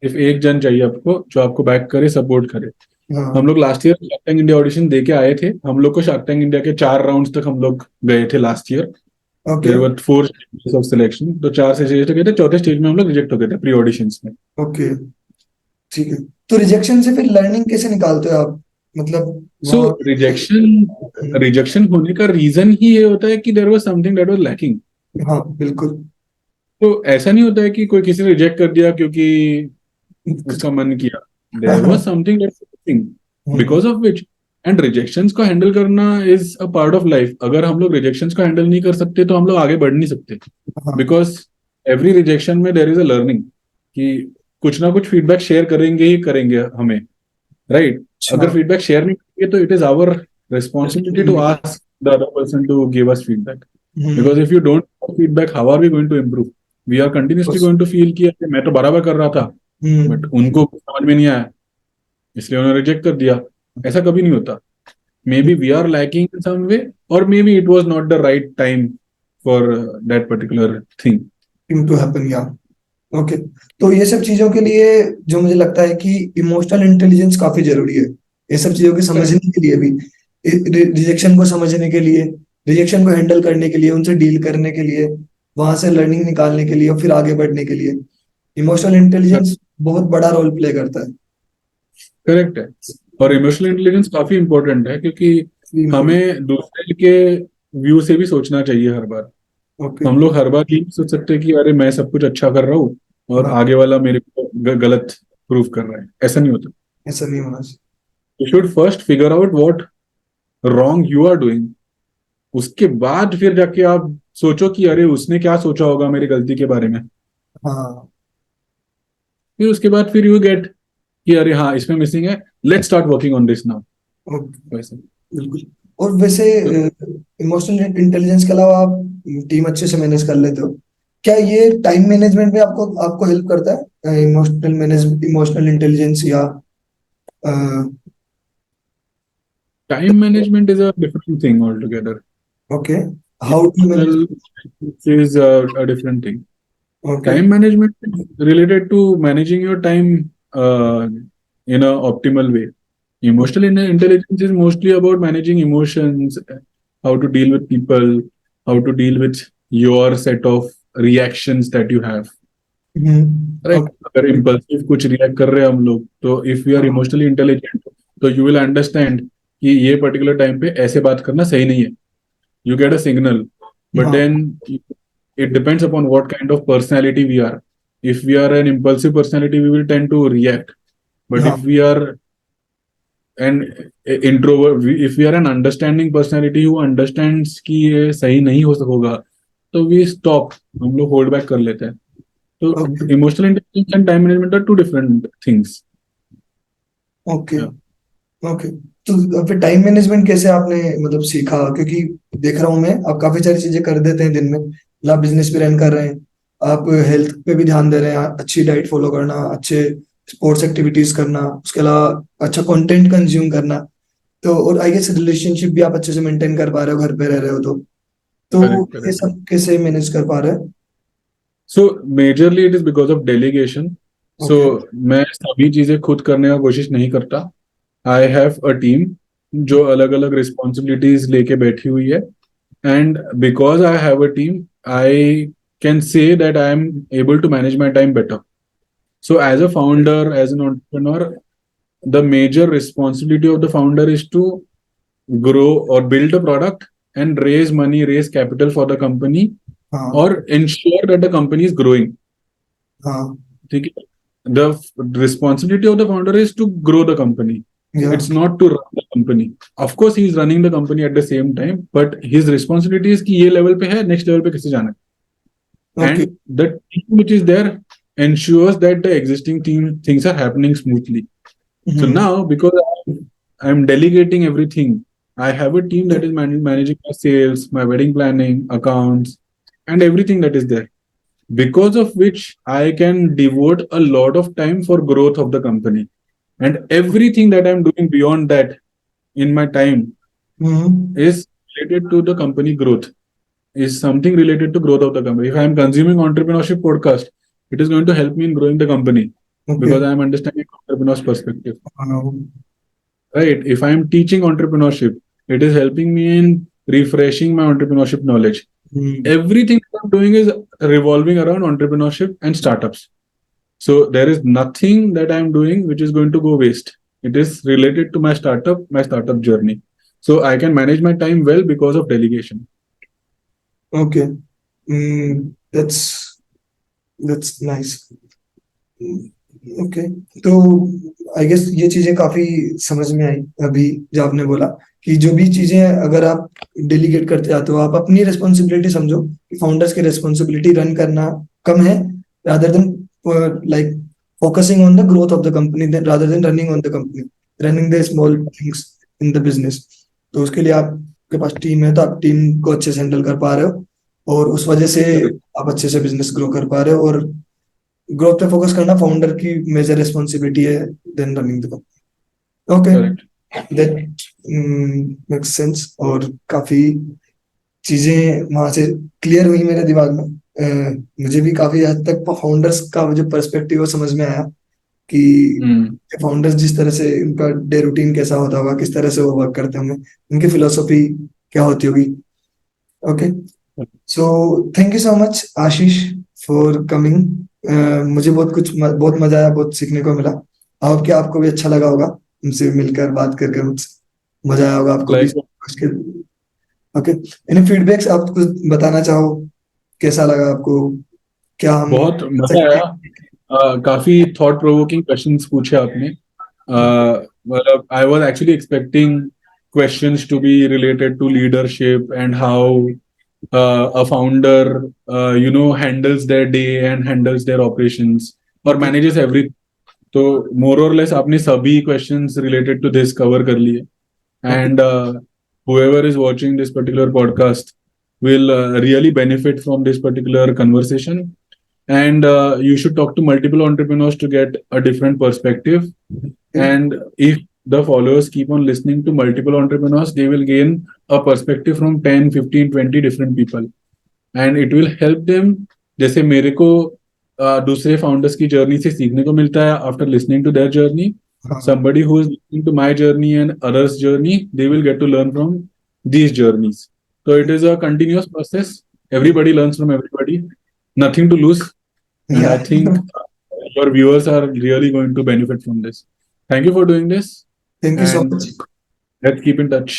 S1: सिर्फ एक जन चाहिए आपको जो आपको बैक करे, सपोर्ट करे। हम
S2: हाँ।
S1: लोग last year Shark Tank India audition दे के आए थे। हम लोग को शार्क टैंक इंडिया के 4 राउंड तक हम लोग गए थे last year.
S2: Okay
S1: there were 4 stages of selection, तो 4 से 6 तक गए थे। चौथे स्टेज में हम लोग रिजेक्ट हो गए थे प्री ऑडिशंस में।
S2: ओके। ठीक है। तो रिजेक्शन से फिर लर्निंग कैसे निकालते हो आप? मतलब
S1: सो
S2: वहाँ।
S1: रिजेक्शन रिजेक्शन होने का रीजन ही ये होता है कि there was something that was lacking.
S2: हाँ बिल्कुल।
S1: तो ऐसा नहीं होता है कि कोई किसी ने रिजेक्ट कर दिया क्योंकि
S2: कुछ।
S1: उसका मन किया।
S2: हाँ
S1: देयर वाज
S2: हाँ।
S1: Something that missing,
S2: hmm,
S1: because of which. And rejections को हैंडल करना is a part of life. अगर हम लोग रिजेक्शंस को हैंडल नहीं कर सकते तो हम लोग आगे बढ़ नहीं सकते।
S2: हाँ।
S1: बिकॉज एवरी रिजेक्शन में देयर इज अ लर्निंग, कि कुछ ना कुछ फीडबैक शेयर करेंगे ही करेंगे हमें, राइट।
S2: अच्छा।
S1: अगर फीडबैक शेयर नहीं करेंगे तो it is our responsibility to ask the other person to give us feedback.
S2: Hmm.
S1: Because if you don't feedback, how are we going to improve? We are continuously
S2: बस।
S1: Going to feel कि अरे मैं तो बराबर कर रहा था, but
S2: हम्म।
S1: उनको समझ में नहीं आया इसलिए उन्होंने रिजेक्ट कर दिया। ऐसा कभी नहीं होता। Maybe we are lacking in some way, और maybe it was not the right time for that particular thing.
S2: To happen, yeah. Okay. तो ये सब चीजों के लिए जो मुझे लगता है कि इमोशनल इंटेलिजेंस काफी जरूरी है, ये सब चीजों को समझने के लिए भी, रिजेक्शन को समझने के लिए, रिजेक्शन को हैंडल करने के लिए, उनसे डील करने के लिए, वहां से लर्निंग निकालने के लिए और फिर आगे बढ़ने के लिए इमोशनल इंटेलिजेंस बहुत बड़ा रोल प्ले करता है।
S1: करेक्ट है। और इमोशनल इंटेलिजेंस काफी इंपॉर्टेंट है, क्योंकि
S2: इम्पोर्टेंट।
S1: हमें दूसरे के व्यू से भी सोचना चाहिए हर बार।
S2: ओके।
S1: हम लोग हर बार ये नहीं सोच सकते कि अरे मैं सब कुछ अच्छा कर रहा हूँ और
S2: हाँ,
S1: आगे वाला मेरे को गलत प्रूव कर रहा है। ऐसा नहीं होता।
S2: ऐसा नहीं होना चाहिए।
S1: You should first figure out what wrong you are doing. उसके बाद फिर जाके आप सोचो कि अरे उसने क्या सोचा होगा मेरी गलती के बारे में।
S2: हाँ।
S1: फिर उसके बाद फिर यू गेट कि अरे हाँ, इसमें मिसिंग है, let's start working on this now.
S2: Okay.
S1: वैसे।
S2: बिल्कुल। और वैसे
S1: तो
S2: इमोशनल इंटेलिजेंस के अलावा आप टीम अच्छे से मैनेज कर लेते हो, क्या ये टाइम मैनेजमेंट में आपको आपको हेल्प करता है? इमोशनल इंटेलिजेंस या
S1: time management is a different thing all together.
S2: Okay, how do manage?
S1: Emotional is a different thing.
S2: Okay.
S1: Time management is related to managing your time in a optimal way. Emotional intelligence is mostly about managing emotions, how to deal with people, how to deal with your set of reactions that you have. Right?
S2: Okay.
S1: अगर impulsive कुछ react कर रहे हैं हम लोग, तो if we are
S2: हाँ।
S1: emotionally intelligent, तो you will understand कि ये particular time पे ऐसे बात करना सही नहीं है। You get a signal, but
S2: हाँ।
S1: then it depends upon what kind of personality we are. if we are an impulsive personality, we will tend to react. But
S2: हाँ
S1: if we are an introvert, if we are an understanding personality who understands कि ये सही नहीं हो होगा, तो we stop, हम लोग hold back कर लेते हैं. तो
S2: okay
S1: emotional intelligence and time management are two different things.
S2: Okay
S1: Yeah.
S2: Okay. तो फिर टाइम मैनेजमेंट कैसे आपने मतलब सीखा, क्योंकि देख रहा हूँ मैं आप काफी सारी चीजें कर देते हैं दिन में, मतलब आप बिजनेस भी रन कर रहे हैं, आप हेल्थ पे भी ध्यान दे रहे हैं, अच्छी डाइट फॉलो करना, अच्छे स्पोर्ट्स एक्टिविटीज करना, उसके अलावा अच्छा कंटेंट कंज्यूम करना, तो और आई गेस रिलेशनशिप भी आप अच्छे से मेंटेन कर पा रहे हो घर पे रह रहे हो, तो
S1: Correct,
S2: ये
S1: correct.
S2: सब कैसे मैनेज कर पा रहे हैं?
S1: So majorly it is because of delegation. So
S2: okay
S1: मैं सभी चीजें खुद करने का कोशिश नहीं करता. I have a team जो अलग अलग responsibilities लेके बैठी हुई है. And because I have a team, I can say that I am able to manage my time better. So as a founder, as an entrepreneur, the major responsibility of the founder is to grow or build a product and raise money, raise capital for the company,
S2: हाँ
S1: or ensure that the company is growing.
S2: हाँ
S1: ठीक है? The responsibility of the founder is to grow the company.
S2: या
S1: It's not to run the company. Of course, he is running the company at the same time, but his responsibility is कि ये level पे है, next level पे कैसे जाना है.
S2: Okay
S1: And the team which is there ensures that the existing team things are happening smoothly. So now, because I'm delegating everything, I have a team that is managing my sales, my wedding planning, accounts, and everything that is there. Because of which I can devote a lot of time for growth of the company. And everything that I'm doing beyond that in my time is related to the company growth, is something related to growth of the company. If I'm consuming entrepreneurship podcast, it is going to help me in growing the company
S2: okay
S1: because I'm understanding entrepreneur's perspective.
S2: हाँ
S1: Right? If I'm teaching entrepreneurship, it is helping me in refreshing my entrepreneurship knowledge. Everything that I'm doing is revolving around entrepreneurship and startups. So there is nothing that I'm doing which is going to go waste. It is related to my startup journey. So I can manage my time well because of delegation.
S2: Okay that's nice. Okay, तो I guess ये चीजें काफी समझ में आई अभी जो आपने बोला, कि जो भी चीजें अगर आप डेलीगेट करते जाते हो, आप अपनी रिस्पॉन्सिबिलिटी समझो कि फाउंडर्स की रिस्पॉन्सिबिलिटी रन करना कम है, rather than like focusing on the growth of the company rather than running on the company, running the small things in the business. तो उसके लिए आपके पास टीम है, तो आप टीम को अच्छे से हैंडल कर पा रहे हो, और उस वजह से आप अच्छे से बिजनेस ग्रो कर पा रहे हो, और ग्रोथ पे फोकस करना फाउंडर की मेजर रिस्पॉन्सिबिलिटी है then running the company. Okay,
S1: Correct.
S2: That makes sense, और काफी चीजें वहां से क्लियर हुई मेरे दिमाग में। मुझे भी काफी हद तक फाउंडर्स का जो पर्सपेक्टिव है समझ में आया कि
S1: Hmm.
S2: फाउंडर्स जिस तरह से उनका डे रूटीन कैसा होता होगा, किस तरह से वो वर्क करते होंगे, उनकी फिलोसफी क्या होती होगी। Okay, so thank you so much Ashish for coming. मुझे बहुत मजा आया, बहुत सीखने को मिला। आप क्या, आपको भी अच्छा लगा होगा उनसे मिलकर, बात करके मुझसे मजा आया होगा आपको भी।
S1: Like
S2: ओके, एनी फीडबैक्स आप कुछ बताना चाहो, कैसा लगा आपको, क्या हम
S1: बहुत
S2: कर
S1: मजा
S2: सकते
S1: आया.
S2: हैं?
S1: काफी थॉट प्रोवोकिंग क्वेश्चंस पूछे आपने. मतलब I was actually expecting questions to be related to leadership and how a founder handles their day and handles their operations or
S2: okay
S1: manages everything. तो more or less आपने सभी questions related to this cover कर लिए.
S2: Okay
S1: And whoever is watching this particular podcast will really benefit from this particular conversation. And you should talk to multiple entrepreneurs to get a different perspective. And if the followers keep on listening to multiple entrepreneurs, they will gain a perspective from 10, 15, 20 different people. And it will help them. जैसे मेरे को दूसरे founders की journey से सीखने को मिलता है after listening to their journey.
S2: हाँ
S1: Somebody who is listening to my journey and others' journey, they will get to learn from these journeys. So it is a continuous process. Everybody learns from everybody. Nothing to lose. And
S2: या
S1: I think your viewers are really going to benefit from this. Thank you for doing this.
S2: Thank you so
S1: And
S2: much.
S1: let's keep in touch.